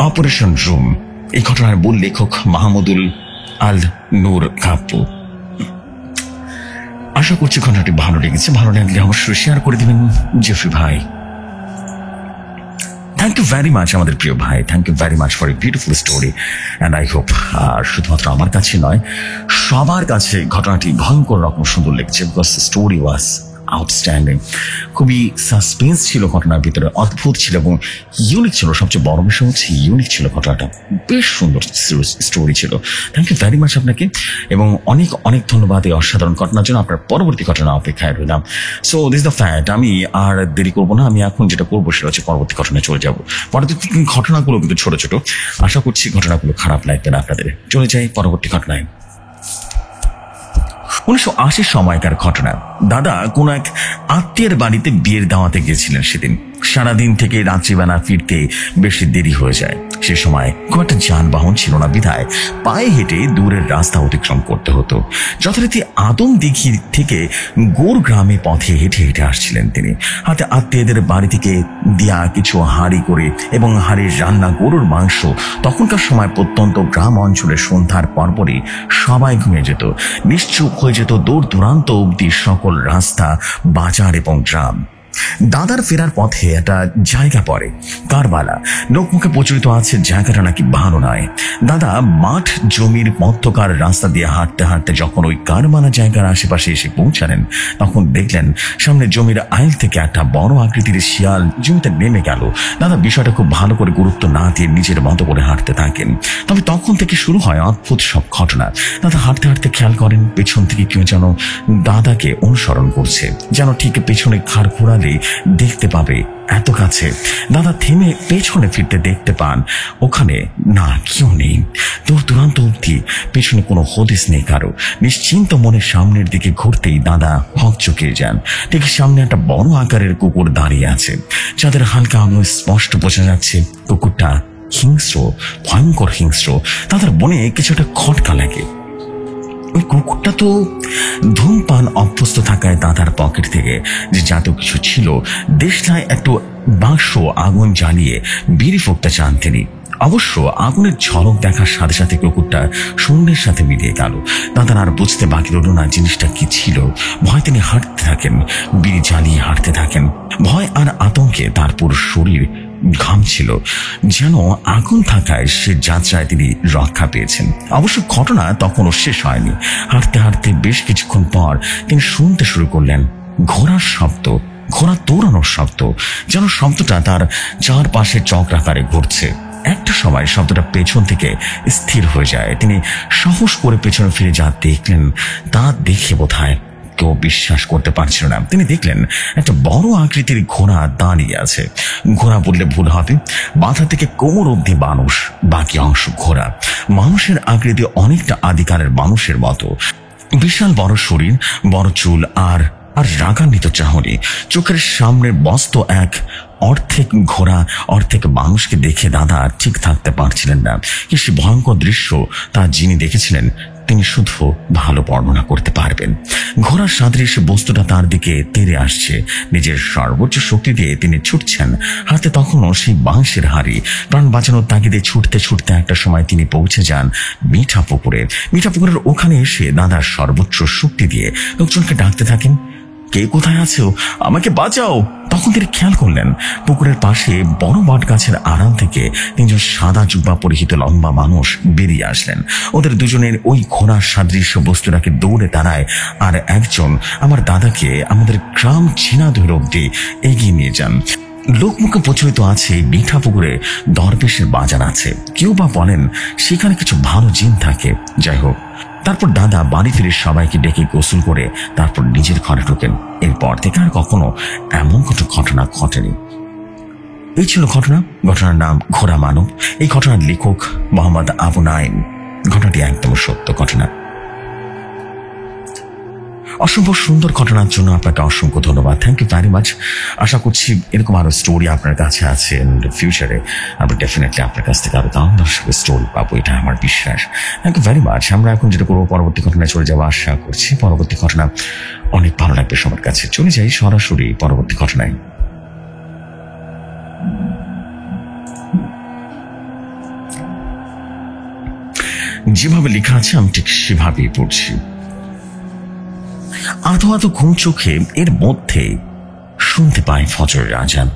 অপারেশন রুম। এই ঘটনার মূল লেখক মাহমুদুল আল নূর কাপ্পু। আশা করছি ঘটনাটি ভালো লেগেছে। ভালো লাগলে অবশ্যই শেয়ার করে দিবেন জেফরি ভাই। থ্যাংক ইউ ভেরি মাচ আমাদের প্রিয় ভাই। Thank you very much for a beautiful story. And I hope শুধুমাত্র আমার কাছে নয়, সবার কাছে ঘটনাটি ভয়ঙ্কর রকম সুন্দর লেগেছে, বিকজ স্টোরি ওয়াজ আউটস্ট্যান্ডিং, খুবই সাসপেন্স ছিল ঘটনার ভিতরে, অদ্ভুত ছিল এবং ইউনিক ছিল। সবচেয়ে বড় বিষয় হচ্ছে ইউনিক ছিল ঘটনাটা, বেশ সুন্দর স্টোরি ছিল। থ্যাংক ইউ ভেরি মাচ আপনাকে, এবং অনেক অনেক ধন্যবাদ এই অসাধারণ ঘটনার জন্য। আপনার পরবর্তী ঘটনা অপেক্ষায় রইলাম। সো দিস দ্য ফ্যাক্ট, আমি আর দেরি করবো না, আমি এখন যেটা করবো সেটা হচ্ছে পরবর্তী ঘটনায় চলে যাবো। পরবর্তী ঘটনাগুলো কিন্তু ছোট ছোট, আশা করছি ঘটনাগুলো খারাপ লাগবে না আপনাদের। চলে যাই পরবর্তী ঘটনায়। 1980 সময়কার ঘটনা। দাদা কোন এক আত্মীয়ের বাড়িতে বিয়ের দাওয়াতে গিয়েছিলেন সেদিন। সারাদিন থেকে রাত্রিবেলা ফিরতে বেশি দেরি হয়ে যায়। সে সময় খুব একটা যানবাহন ছিল না বিধায় পায়ে হেঁটে দূরের রাস্তা অতিক্রম করতে হতো। যথারীতি আদম দিঘি থেকে গোর গ্রামে পথে হেঁটে হেঁটে আসছিলেন তিনি। হাতে আত্মীয়দের বাড়ি থেকে দেয়া কিছু হাঁড়ি করে এবং হাঁড়ির রান্না গরুর মাংস। তখনকার সময় প্রত্যন্ত গ্রাম অঞ্চলে সন্ধ্যার পরপরই সবাই ঘুমিয়ে যেত, নিশ্চুপ হয়ে যেত দূর দূরান্ত অব্দি সকল রাস্তা, বাজার এবং গ্রাম। দাদার ফেরার পথে একটা জায়গা পড়ে, কারবালা। লোকমুখে প্রচলিত আছে জায়গাটা নাকি ভালো নয়। দাদা মাঠ জমির মধ্যকার রাস্তা দিয়ে হাঁটতে হাঁটতে যখন ওই কারবালা জায়গার আশেপাশে এসে পৌঁছালেন, তখন দেখলেন সামনে জমির আইল থেকে একটা বড় আকৃতির শিয়াল জমিতে নেমে গেল। দাদা বিষয়টা খুব ভালো করে গুরুত্ব না দিয়ে নিজের মতো করে হাঁটতে থাকেন। তবে তখন থেকে শুরু হয় অদ্ভুত সব ঘটনা। দাদা হাঁটতে হাঁটতে খেয়াল করেন পেছন থেকে কেউ যেন দাদাকে অনুসরণ করছে, যেন ঠিক পেছনে ঘাড় ঘোরালে দেখতে পাবে এত কাছে। দাদা থেমে পেছনে ফিরতে দেখতে পান ওখানে না, কেউ নেই। দূর দূরান্ত অব্দি পেছনে কোনো হদিস নেই কারো। নিশ্চিন্ত মনে সামনের দিকে ঘুরতেই দাদা হকচকিয়ে যান। ঠিক সামনে একটা বড় আকারের কুকুর দাঁড়িয়ে আছে, যাদের হালকা আলো স্পষ্ট বোঝা যাচ্ছে কুকুরটা হিংস্র, ভয়ঙ্কর হিংস্র। দাদার মনে কিছু একটা খটকা লাগে। ওই কুকুরটা তো ধূমপান অভ্যস্ত থাকায় দাদার পকেট থেকে যে যত কিছু ছিল দেশলায় একটু বাক্স আগুন জ্বালিয়ে বিড়ি ফুঁকতে চান তিনি। অবশ্য আগুনের ঝলক দেখার সাথে সাথে কুকুরটা শূন্যের সাথে মিলিয়ে গেল। দাদার আর বুঝতে বাকি রইল না জিনিসটা কি ছিল। ভয় তিনি হাঁটতে থাকেন, বিড়ি জ্বালিয়ে হাঁটতে থাকেন। ভয় আর আতঙ্কে তার পুরো শরীর ঘামছিল, যেন আগুন থাকায় সে যাত্রায় তিনি রক্ষা পেয়েছেন। অবশ্য ঘটনা তখনও শেষ হয়নি। হাঁটতে হাঁটতে বেশ কিছুক্ষণ পর তিনি শুনতে শুরু করলেন ঘোড়ার শব্দ, ঘোড়া দৌড়ানোর শব্দ, যেন শব্দটা তার চারপাশে চক্রাকারে ঘুরছে। একটা সময় শব্দটা পেছন থেকে স্থির হয়ে যায়। তিনি সাহস করে পেছনে ফিরে যা দেখলেন তা দেখে বোধহয় কেউ বিশ্বাস করতে পারছিল না। তিনি দেখলেন একটা বড় আকৃতির ঘোড়া দাঁড়িয়ে আছে। ঘোড়া বললে ভুল হবে, মাথা থেকে কোমর অব্দি মানুষ, বাকি অংশ ঘোড়া। মানুষের আকৃতি অনেকটা আদিকালের মানুষের মতো, বিশাল বড় শরীর, বড় চুল আর রাগান্বিত চাহনি। চোখের সামনের বস্ত এক অর্ধেক ঘোড়া অর্ধেক মানুষকে দেখে দাদা ঠিক থাকতে পারছিলেন না। কি সে ভয়ঙ্কর দৃশ্য তা যিনি দেখেছিলেন তিনি শুধু ভালো বর্ণনা করতে পারবেন। ঘোড়ার সাদৃশ্য বস্তুটা তার দিকে তেড়ে আসছে। নিজের সর্বোচ্চ শক্তি দিয়ে তিনি ছুটছেন, হাতে তখনও সেই বাঁশের হাড়ি। প্রাণ বাঁচানোর তাগিদে ছুটতে ছুটতে একটা সময় তিনি পৌঁছে যান মিঠা পুকুরে। মিঠা পুকুরের ওখানে এসে দাদার সর্বোচ্চ শক্তি দিয়ে লোকজনকে ডাকতে থাকেন, কে কোথায় আছো, আমাকে বাঁচাও। তখন তিনি খেয়াল করলেন পুকুরের পাশে বড় বট গাছের আড়াল থেকে তিনজন সাদা জুব্বা পরিহিত লম্বা মানুষ বেরিয়ে আসলেন। ওদের দুজনের ওই ঘোড়ার সাদৃশ্য বস্তুটাকে দৌড়ে দাঁড়ায়, আর একজন আমার দাদাকে আমাদের গ্রাম ঝিনাইদহ অব্দি এগিয়ে নিয়ে যান। লোকমুখে প্রচলিত আছে মিঠা পুকুরে দরবেশের বাজার আছে, কেউ বা বলেন সেখানে কিছু ভালো জিন থাকে। যাই হোক, তারপর দাদা বাড়ি ফিরে সবাইকে ডেকে গোসল করে তারপর নিজের ঘরে ঢোকেন। এরপর থেকে আর কখনো এমন কোনো ঘটনা ঘটেনি। এই ছিল ঘটনার নাম ঘোড়া মানব। এই ঘটনার লেখক মোহাম্মদ আবু নাইম। ঘটনাটি একদম সত্য ঘটনা। অসম্ভব সুন্দর ঘটনার জন্য আপনাকে অসংখ্য ধন্যবাদ। Thank you very much. আশা করছি এরকম আরো স্টোরি আপনার কাছে আছে, ফিউচারে আমরা ডেফিনেটলি আপনার কাছ থেকে আরো দাম দর্শকের স্টোরি পাবো, এটা আমার বিশ্বাস। Thank you very much. আমরা এখন যেটা করবো পরবর্তী ঘটনায় চলে যাবো। আশা করছি পরবর্তী ঘটনা অনেক ভালো লাগবে সবার কাছে। চলে যাই সরাসরি পরবর্তী ঘটনায়। যেভাবে লেখা আছে আমি ঠিক সেভাবেই পড়ছি। আধো আধো ঘুম চোখে এর মধ্যে শুনতে পাই ফজরের আজান।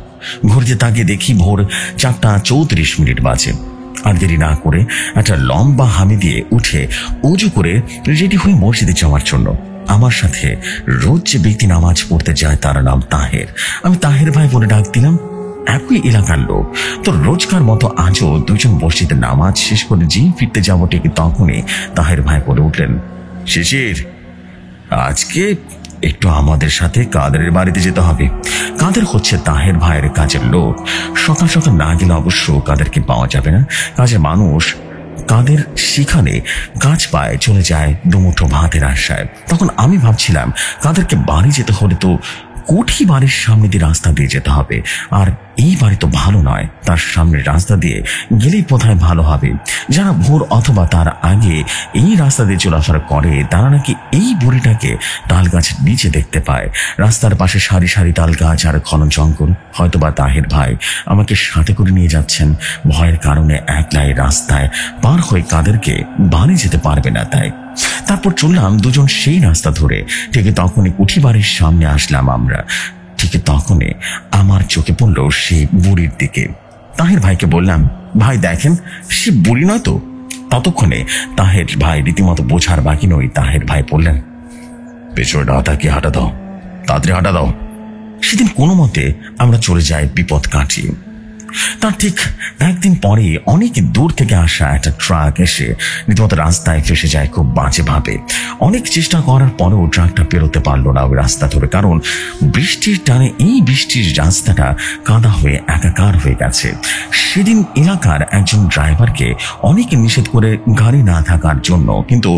ঘুরতে তাকিয়ে দেখি ভোর 4:34 বাজে। আর দেরি না করে একটা লম্বা হামি দিয়ে উঠে উজু করে রেডি হয়ে মসজিদে যাওয়ার জন্য আমার সাথে রোজ যে ব্যক্তি নামাজ পড়তে যায় তার নাম তাহের। আমি তাহের ভাই বলে ডাক দিলাম। একই এলাকার লোক, তো রোজকার মতো আজও দুজন মসজিদে নামাজ শেষ করে যেই ফিরতে যাবো ঠিক তখনই তাহের ভাই বলে উঠলেন, শিশির, আজকে একটু আমাদের সাথে কাদেরের বাড়িতে যেতে হবে। কাদের হচ্ছে তাহের ভাইয়ের কাজের লোক। সকাল সকাল না গেলে অবশ্য কাদেরকে পাওয়া যাবে না। কাজের মানুষ কাদের সেখানে কাজ পায় চলে যায় দুমুঠো ভাতের আশায়। তখন আমি ভাবছিলাম কাদেরকে বাড়ি যেতে হলে তো কোঠি বাড়ির সামনে দিয়ে রাস্তা দিয়ে যেতে হবে, আর এই বাড়ি তো ভালো নয়, তার সামনের রাস্তা দিয়ে গেলেই কোথায় ভালো হবে। যারা ভোর অথবা তার আগে এই রাস্তা দিয়ে চলাফেরা করে তারা নাকি এই বুড়িটাকে তাল গাছের নিচে দেখতে পায়। রাস্তার পাশে সারি সারি তাল গাছ আর ঘন জঙ্গল। হয়তোবা তাহের ভাই আমাকে সাথে করে নিয়ে যাচ্ছেন, ভয়ের কারণে একলাই রাস্তায় পার হয়ে কাদেরকে বাড়ি যেতে পারবে না তাই। তারপর চললাম দুজন সেই রাস্তা ধরে। ঠিক তখনই কুঠি বাড়ির সামনে আসলাম আমরা। ঠিক তখনই আমার চোখে পড়ল সেই বুড়ির দিকে। তাহের ভাইকে বললাম, ভাই দেখেন, সে বুড়ি নয় তো? ততক্ষণে তাহের ভাই রীতিমতো বোঝার বাকি নয়, তাহের ভাই বললেন, পেছনে না তাকিয়ে হাঁটা দাও, তাড়াতাড়ি হাঁটা দাও। সেদিন কোনো মতে আমরা চলে যাই বিপদ কাটিয়ে। তার ঠিক একদিন পরে অনেক দূর থেকে আসা একটা ট্রাক এসে রীতিমতো রাস্তায় ফেসে যায় খুব বাজে ভাবে। অনেক চেষ্টা করার পরেও ট্রাকটা পেরোতে পারলো না ওই রাস্তা ধরে, কারণ বৃষ্টির টানে এই বৃষ্টির রাস্তাটা কাদা হয়ে একাকার হয়ে গেছে। সেদিন এলাকার একজন ড্রাইভারকে অনেকে নিষেধ করে গাড়ি না থাকার জন্য, কিন্তু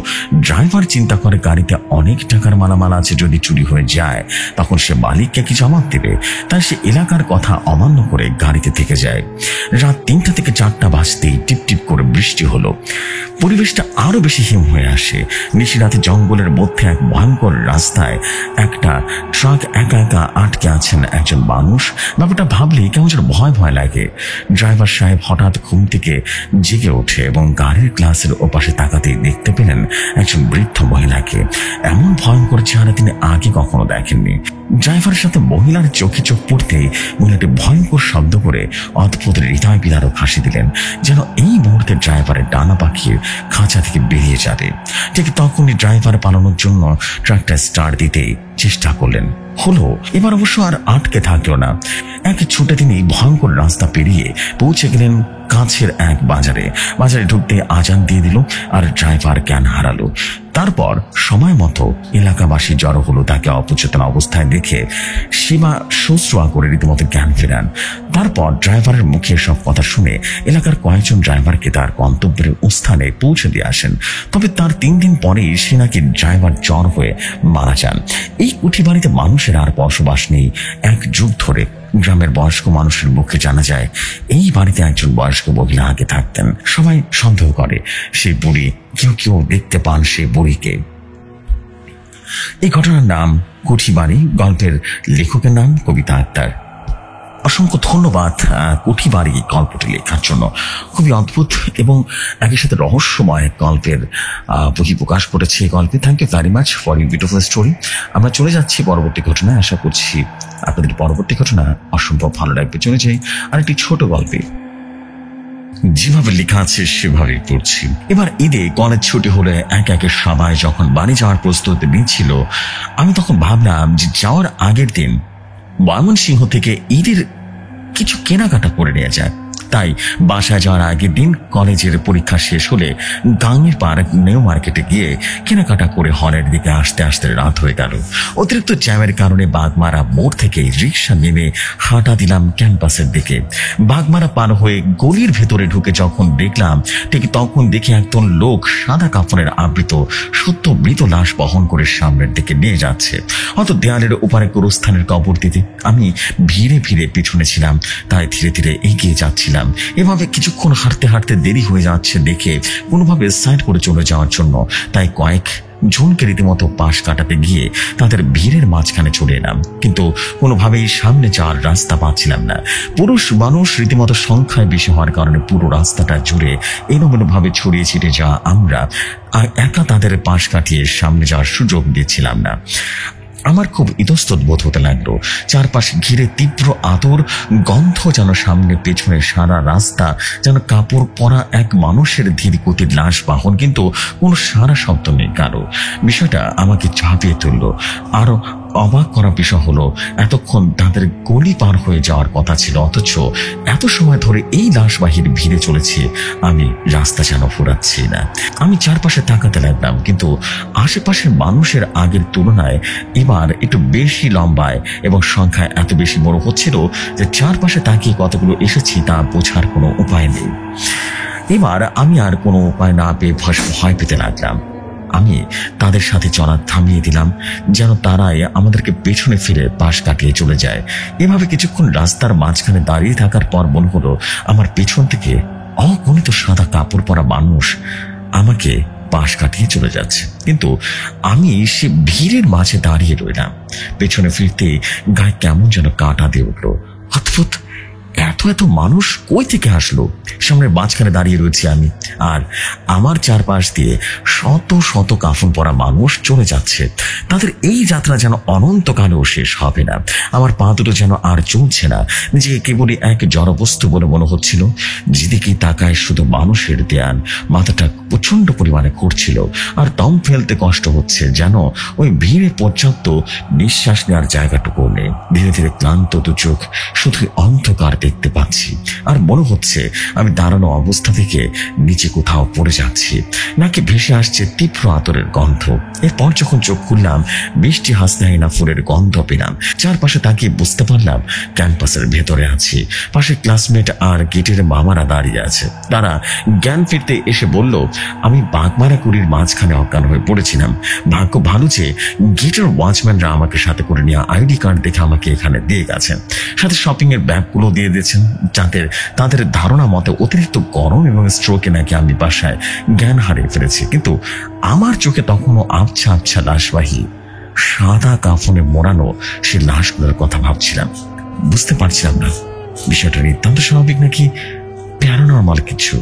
ড্রাইভার চিন্তা করে গাড়িতে অনেক টাকার মালামাল আছে, যদি চুরি হয়ে যায় তখন সে মালিককে কি জবাব দেবে। তাই সে এলাকার কথা অমান্য করে গাড়িতে থেকে যায়। রাত 3টা থেকে 4টা বাজতেই টিপ টিপ করে বৃষ্টি হলো। পরিবেশটা আরো বেশি হিম হয়ে আসে। নিশিরাতে জঙ্গলের মধ্যে এক ভয়ঙ্কর রাস্তায় একটা ট্রাক একা একা আটকে আছেন একজন মানুষ। ব্যাপারটা ভাবলেই কেমন যেন ভয় ভয় লাগে। ড্রাইভার সাহেব হঠাৎ ঘুম থেকে জেগে ওঠে এবং গাড়ির গ্লাসের ওপাশে তাকাতেই দেখতে পেলেন একজন বৃদ্ধ মহিলাকে। এমন ভয়ঙ্কর চেহারা তিনি আগে কখনো দেখেননি। ড্রাইভারের সাথে মহিলার চোখে চোখ পড়তেই মহিলাটি ভয়ঙ্কর শব্দ করে অদ্ভুত হৃদয় বিদারক হাসি দিলেন, যেন এই মুহূর্তে ড্রাইভারের ডানা পাখির খাঁচা থেকে বেরিয়ে যাবে। ঠিক তখনই ড্রাইভার পালানোর জন্য ট্রাকটা স্টার্ট দিতেই চেষ্টা করলেন, হলো। এবার অবশ্য আর আটকে থাকলো না। এক ছুটে তিনি ভয়ঙ্কর রাস্তা পেরিয়ে পৌঁছে গেলেন কাছের এক বাজারে। বাজারে ঢুকতে আজান দিয়ে দিল আর ড্রাইভার জ্ঞান হারালো। তারপর সময় মতো এলাকাবাসী জড়ো হলো। তাকে অপচেতন অবস্থায় দেখে সীমা শুশ্রূষা করে রীতিমতো জ্ঞান ফেরান। তারপর ড্রাইভারের মুখে সব কথা শুনে এলাকার কয়েকজন ড্রাইভারকে তার গন্তব্যের স্থানে পৌঁছে দিয়ে আসেন। তবে তার 3 দিন পরেই সে নাকি ড্রাইভার জ্বর হয়ে মারা যান। এই কুঠি বাড়িতে মানুষের আর বসবাস নেই 1 যুগ ধরে। গ্রামের বয়স্ক মানুষের মুখে জানা যায় এই বাড়িতে একজন বয়স্ক মহিলা আগে থাকতেন। সবাই সন্দেহ করে সেই বুড়ি, কেউ কেউ দেখতে পান সেই বুড়িকে। এই ঘটনার নাম কুঠি বাড়ি। গল্পের লেখকের নাম কবিতা আক্তার। অসংখ্য ধন্যবাদ কুঠি বাড়ি গল্পটি লেখার জন্য। খুবই অদ্ভুত এবং একই সাথে রহস্যময় গল্পের বহিঃপ্রকাশ ঘটেছে এই গল্পে। Thank you very much for your beautiful story. আমরা চলে যাচ্ছি পরবর্তী ঘটনায়। আশা করছি আপনাদের পরবর্তী ঘটনা অসম্ভব ভালো লাগবে। চলে যাই আরেকটি ছোট গল্পে। যেভাবে লেখা আছে সেভাবেই পড়ছি। এবার ঈদে কলেজ ছুটি হলে একে একে সবাই যখন বাড়ি যাওয়ার প্রস্তুতি নিচ্ছিল, আমি তখন ভাবলাম যে যাওয়ার আগের দিন ময়মনসিংহ থেকে ঈদের কিছু কেনাকাটা করে নেওয়া যায়। তাই বাসায় যাওয়ার আগের দিন কলেজের পরীক্ষা শেষ হলে গাঙ্গের পার্ক নিউ মার্কেটে গিয়ে কেনাকাটা করে হলের দিকে আসতে আসতে রাত হয়ে গেল। অতিরিক্ত জ্যামের কারণে বাগমারা মোড় থেকে রিক্সা নেমে হাঁটা দিলাম ক্যাম্পাসের দিকে। বাগমারা পার হয়ে গলির ভেতরে ঢুকে যখন দেখলাম, ঠিক তখন দেখি একজন লোক সাদা কাপড়ের আবৃত সত্য মৃত লাশ বহন করে সামনের দিকে নিয়ে যাচ্ছে, হয়তো দেয়ালের ওপারে গোরস্থানের কবর দিতে। আমি ভিড়ে ভিড়ে পিছনে ছিলাম, তাই ধীরে ধীরে এগিয়ে যাচ্ছিলাম। এভাবে কিছুক্ষণ হাঁটতে হাঁটতে দেরি হয়ে যাচ্ছে দেখে কোনোভাবে সাইড করে চলে যাওয়ার জন্য তাই কয়েক জনকে রীতিমতো পাশ কাটাতে গিয়ে তাদের ভিড়ের মাঝখানে চলে এলাম, কিন্তু কোনোভাবেই সামনে যাওয়ার রাস্তা পাচ্ছিলাম না। পুরুষ মানুষ রীতিমতো সংখ্যায় বেশি হওয়ার কারণে পুরো রাস্তাটা জুড়ে এলোমেলো ভাবে ছড়িয়ে ছিটে যাওয়া আমরা একা তাদের পাশ কাটিয়ে সামনে যাওয়ার সুযোগ দিচ্ছিলাম না। আমার খুব ইতস্তত বোধ হতে লাগলো। চারপাশে ঘিরে তীব্র আতর গন্ধ, যেন সামনে পেছনে সারা রাস্তা যেন কাপড় পরা এক মানুষের ধীর গতির লাশ বাহন, কিন্তু কোনো সারা শব্দ নেই কারো। বিষয়টা আমাকে ঝাঁপিয়ে তুললো। আরো অবাক করা বিষয় হলো, এতক্ষণ তাদের গলি পার হয়ে যাওয়ার কথা ছিল, অথচ এত সময় ধরে এই লাশবাহীর ভিড়ে চলেছে। আমি রাস্তা যেন ফুরাচ্ছি না। আমি চারপাশে তাকাতে লাগলাম, কিন্তু আশেপাশের মানুষের আগের তুলনায় এবার একটু বেশি লম্বায় এবং সংখ্যায় এত বেশি বড় হচ্ছিল যে চারপাশে তাকিয়ে কতগুলো এসেছি তা বোঝার কোনো উপায় নেই। এবার আমি আর কোনো উপায় না পেয়ে ভয় পেতে লাগলাম। আমি তাদের সাথে চলা থামিয়ে দিলাম, যেন তারাই আমাদেরকে পেছনে ফিরে পাশ কাটিয়ে চলে যায়। এভাবে কিছুক্ষণ রাস্তার মাঝখানে দাঁড়িয়ে থাকার পর মনে হলো আমার পেছন থেকে অগণিত সাদা কাপড় পরা মানুষ আমাকে পাশ কাটিয়ে চলে যাচ্ছে, কিন্তু আমি সে ভিড়ের মাঝে দাঁড়িয়ে রইলাম। পেছনে ফিরতে গায়ে কেমন যেন কাঁটা দিয়ে উঠলো। অদ্ভুত, এত এত মানুষ কই থেকে আসলো? সামনের মাঝখানে দাঁড়িয়ে রয়েছি আমি, আর আমার চারপাশ দিয়ে শত শত কাফন পরা মানুষ চলে যাচ্ছে। তাদের এই যাত্রা যেন অনন্তকালেও শেষ হবে না। আমার পা দুটো যেন আর চলছে না, যে কেবলই এক জড়বস্তু বলে মনে হচ্ছিল। যেদিকে তাকায় শুধু মানুষের দেয়াল। মাথাটা প্রচন্ড পরিমাণে করছিল, আর দম ফেলতে কষ্ট হচ্ছে, যেন ওই ভিড়ে পর্যাপ্ত নিঃশ্বাস নেওয়ার জায়গাটুকু নেই। ধীরে ধীরে ক্লান্ত দু চোখ শুধু অন্ধকার দেখতে পাচ্ছি, আর মনে হচ্ছে আমি দাঁড়ানো অবস্থা থেকে নিচে কোথাও পড়ে যাচ্ছি। নাকি ভেসে আসছে তীব্র আতরের গন্ধ। এরপর যখন চোখ খুললাম, বৃষ্টি হাসনাহিনা ফুলের গন্ধ পেলাম। চারপাশে তাকিয়ে বুঝতে পারলাম ক্যাম্পাসের ভেতরে আছি। পাশে ক্লাসমেট আর গেটের মামারা দাঁড়িয়ে আছে। তারা জ্ঞান ফিরতে এসে বলল, আমি বাগমারা কুড়ির মাঝখানে অজ্ঞান হয়ে পড়েছিলাম। ভাগ্য ভালো যে গেটের ওয়াচম্যানরা আমাকে সাথে করে নিয়ে আইডি কার্ড দেখে আমাকে এখানে দিয়ে গেছেন, সাথে শপিং এর ব্যাগগুলো দিয়ে দিয়েছেন, যাতে তাদের ধারণা মতে অতিরিক্ত গরম এবং স্ট্রোকে নাকি আমি বাসায় জ্ঞান হারিয়ে ফেলেছি। কিন্তু আমার চোখে তখনও আবছা আবছা লাশবাহী সাদা কাফনে মোড়ানো সে লাশগুলোর কথা ভাবছিলাম। বুঝতে পারছিলাম না বিষয়টা নিতান্ত স্বাভাবিক নাকি প্যারানরমাল কিছু।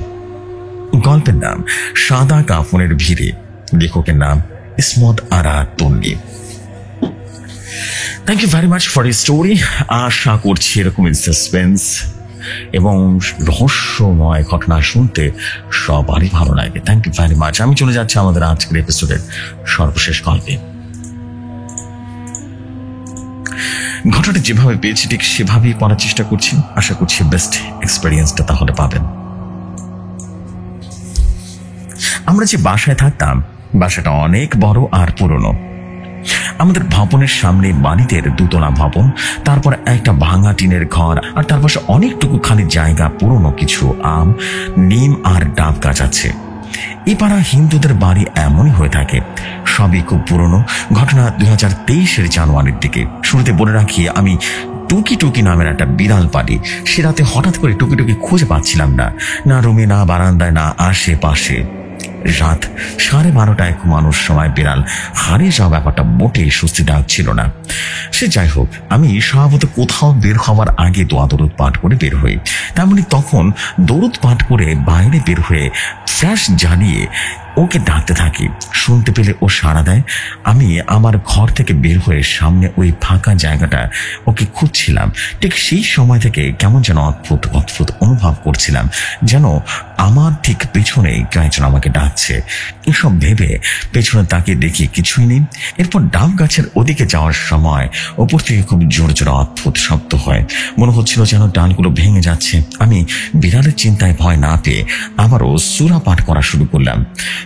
গল্পের নাম সাদা কাফনের ভিড়ে, লেখকের নাম Ismat Ara Tonni. Thank you very much for এই স্টোরি। আশা করছি এরকম সাসপেন্স এবং রহস্যময় ঘটনা শুনতে সবারই ভালো লাগে। Thank you very much. আমি চলে যাচ্ছি আমাদের আজকের এপিসোডের সর্বশেষ গল্পে। ঘটনাটি যেভাবে পেয়েছি ঠিক সেভাবেই পড়ার চেষ্টা করছি। আশা করছি বেস্ট এক্সপেরিয়েন্সটা তাহলে পাবেন। আমরা যে বাসায় থাকতাম, বাসাটা অনেক বড় আর পুরনো। আমাদের ভবনের সামনে বাড়িদের দুতলা ভবন, তারপর একটা ভাঙা টিনের ঘর, আর তার পাশে অনেকটুকু খালি জায়গা পুরনো কিছু আম, নিম আর ডাব গাছ আছে। এই পাড়া হিন্দুদের বাড়ি এমনই হয়ে থাকে, সবই খুব পুরনো। ঘটনা 2023 জানুয়ারির দিকে। শুরুতে বলে রাখি, আমি টুকি টুকি নামের একটা বিড়াল পালি। সে রাতে হঠাৎ করে টুকি টুকি খুঁজে পাচ্ছিলাম না, না রুমে, না বারান্দায়, না আশেপাশে। রাত 12:30 ঘুমানোর সময় বিড়াল হারিয়ে যাওয়া ব্যাপারটা মোটেই স্বস্তিদায়ক ছিল না। সে যাই হোক, আমি স্বভাবত কোথাও বের হওয়ার আগে দোয়া দরুদ পাঠ করে বের হই। তেমনি তখন দরুদ পাঠ করে বাইরে বের হয়ে ফ্ল্যাশ জ্বালিয়ে ওকে ডাকতে থাকি। শুনতে পেলে ও সাড়া দেয়। আমি আমার ঘর থেকে বের হয়ে সামনে ওই ফাঁকা জায়গাটা ওকে খুঁজছিলাম। ঠিক সেই সময় থেকে কেমন যেন অদ্ভুত অদ্ভুত অনুভব করছিলাম, যেন আমার ঠিক পেছনে একজন আমাকে ডাকছে। এসব ভেবে পেছনে তাকিয়ে দেখি কিছুই নেই। এরপর ডাব গাছের ওদিকে যাওয়ার সময় ওপর থেকে খুব জোরে জোরে অদ্ভুত শব্দ হয়। মনে হচ্ছিল যেন ডালগুলো ভেঙে যাচ্ছে। আমি বিড়ালের চিন্তায় ভয় না পেয়ে আবারও সূরা পাঠ করা শুরু করলাম।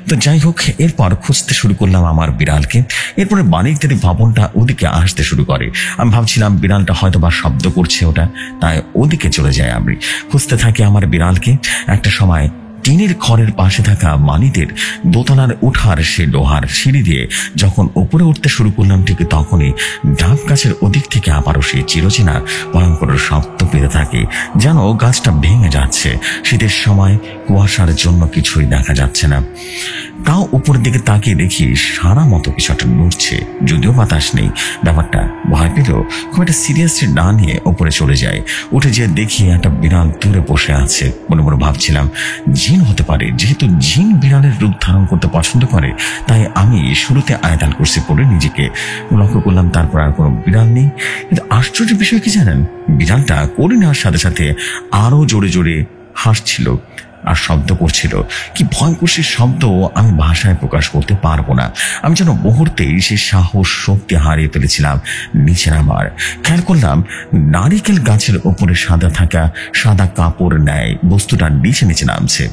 তো যাই হোক, এরপর খুঁজতে শুরু করলাম আমার বিড়ালকে। এরপরে বাণিজ্যের ভবনটা ওদিকে আসতে শুরু করে। আমি ভাবছিলাম বিড়ালটা হয়তো বা শব্দ করছে ওটা, তাই ওদিকে চলে যায়। আমি খুঁজতে থাকি আমার বিড়ালকে। একটা সময় টিনের ঘরের পাশে থাকা মানিদের দোতলার উঠার সে লোহার সিঁড়ি দিয়ে যখন উপরে উঠতে শুরু করলাম, ঠিক তখনই ডাব গাছের ওদিক থেকে আবারও সেই চিরচেনা ভয়ঙ্কর শব্দ পেতে থাকে, যেন গাছটা ভেঙে যাচ্ছে। শীতের সময় কুয়াশার জন্য কিছুই দেখা যাচ্ছে না। তাও উপরের দিকে তাকিয়ে দেখি সারা মতো কিছু একটা নড়ছে, যদিও বাতাস নেই। ব্যাপারটা ভয় পেলেও খুব একটা সিরিয়াসলি না নিয়ে উপরে চলে যায়। উঠে যেয়ে দেখি একটা বিড়াল দূরে বসে আছে। মনে মনে ভাবছিলাম, যে জিন হতে পারে। যেহেতু জিন বিড়ালের রূপ ধারণ করতে পছন্দ করে, তাই আমি শুরুতে আয়াতুল কুরসি পড়ে নিজেকে লক্ষ্য করলাম, তারপর আর কোনো বিড়াল নেই। কিন্তু আশ্চর্যের বিষয় কি জানেন, বিড়ালটা করে নেওয়ার সাথে সাথে আরো জোরে জোরে হাসছিল আর শব্দ করছিল। কি ভয়ঙ্কর সে শব্দ, আমি ভাষায় প্রকাশ করতে পারবো না। আমি যেন মুহূর্তেই সে সাহস শক্তি হারিয়ে ফেলেছিলাম নিচে নামার। খেয়াল করলাম নারিকেল গাছের ওপরে সাদা কাপড় নেয় বস্তুটা নিচে নিচে নামছে,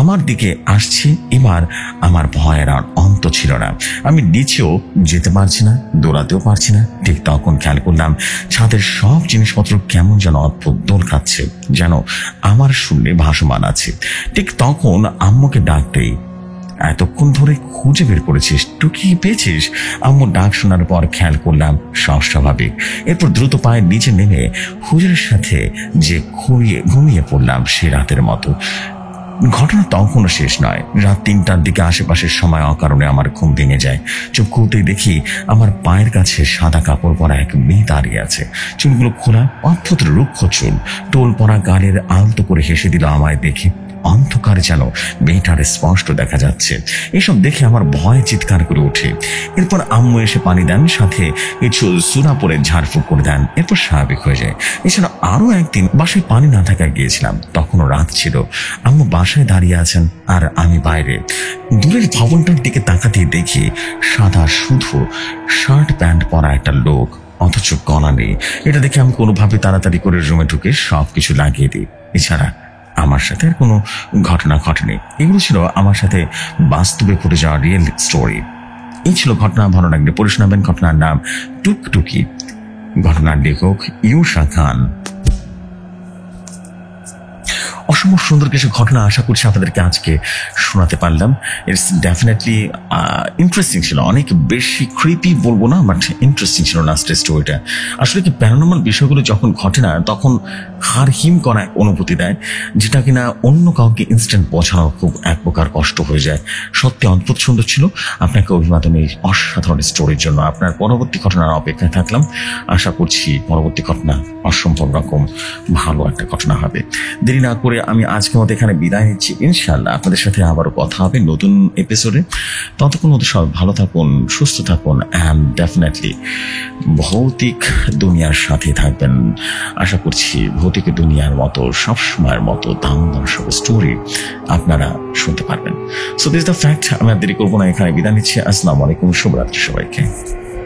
আমার দিকে আসছে। এবার আমার ভয়ের আর অন্ত ছিল না। আমি নিচেও যেতে পারছি না, দৌড়াতেও পারছি না। ঠিক তখন খেয়াল করলাম ছাদের সব জিনিসপত্র কেমন যেন অদ্ভুত দোল খাচ্ছে, যেন আমার শূন্যে ভাসমান আছে। ঠিক তখন আম্মুকে ডাক দেই, এতক্ষণ ধরে খুঁজে বের করেছিস, টুকি পেয়েছিস? আম্মু ডাক শোনার পর খেয়াল করলাম সব স্বাভাবিক। এরপর দ্রুত পায়ে নিচে নেমে হুজুরের সাথে যে ঘুমিয়ে পড়লাম সে রাতের মতো। ঘটনা তখনও শেষ নয়। রাত 3টার দিকে আশেপাশের সময় অকারণে আমার ঘুম ভেঙে যায়। চোখ খুলতেই দেখি আমার পায়ের কাছে সাদা কাপড় পরা এক মেয়ে দাঁড়িয়ে আছে। চুলগুলো খোলা, অদ্ভুত রুক্ষ চুল, টোল পরা গালের আলতো করে হেসে দিল আমায় দেখে। অন্ধকারে যেন মেয়েটার স্পষ্ট দেখা যাচ্ছে। এসব দেখে আমার ভয় চিৎকার করে ওঠে। এরপর আম্মু এসে পানি দেন, সাথে কিছু সুরা পরে ঝাড়ফুঁক করে দেন। এরপর স্বাভাবিক হয়ে যায়। এছাড়া আরো একদিন বাসায় পানি না থাকায় গিয়েছিলাম, তখনও রাত ছিল। আম্মু বাসায় দাঁড়িয়ে আছেন আর আমি বাইরে। দূরের ভবনটার দিকে তাকাতেই দেখি সাদা শুধু শার্ট প্যান্ট পরা একটা লোক, অথচ গলা নেই। এটা দেখে আমি কোনোভাবে তাড়াতাড়ি করে রুমে ঢুকে সবকিছু লাগিয়ে দিই। এছাড়া আমার সাথে আর কোনো ঘটনা ঘটেনি। এগুলো ছিল আমার সাথে বাস্তবে ঘটে যাওয়া রিয়েল স্টোরি। এই ছিল ঘটনা। ভালো লাগলে পড়ে শোনাবেন। ঘটনার নাম টুকটুকি। ঘটনার লেখক ইউশা খান। অসম্ভব সুন্দর কিছু ঘটনা আশা করছি আপনাদেরকে আজকে শোনাতে পারলাম। ইটস ডেফিনেটলি ইন্টারেস্টিং ছিল, অনেক বেশি ক্রিপি বলবো না, বাট ইন্টারেস্টিং ছিল লাস্টের স্টোরিটা। আসলে কি প্যারানর্মাল বিষয়গুলো যখন ঘটে না, তখন হাড় হিম করা এক অনুভূতি দেয়, যেটা কিনা অন্য কাউকে ইনস্ট্যান্ট বোঝানো খুব এক প্রকার কষ্ট হয়ে যায়। সত্যি অদ্ভুত সুন্দর ছিল। আপনাকে অভিবাদন এই অসাধারণ স্টোরির জন্য। আপনার পরবর্তী ঘটনার অপেক্ষায় থাকলাম। আশা করছি পরবর্তী ঘটনা অসম্ভব রকম ভালো একটা ঘটনা হবে। দেরি না করে আমি আজকের মতো এখানে বিদায় নিচ্ছি। ইনশাআল্লাহ আপনাদের সাথে আবারও কথা হবে নতুন এপিসোডে। ততক্ষণ মতো সবাই ভালো থাকুন, সুস্থ থাকুন, অ্যান্ড ডেফিনেটলি ভৌতিক দুনিয়ার সাথে থাকবেন। আশা করছি ভৌতিক দুনিয়ার মতো সবসময়ের মতো দাম সব স্টোরি আপনারা শুনতে পারবেন। So this the fact. আমি আর দেরি করবো না, এখানে বিদায় নিচ্ছি। আসসালামু আলাইকুম, শুভরাত্রি সবাইকে।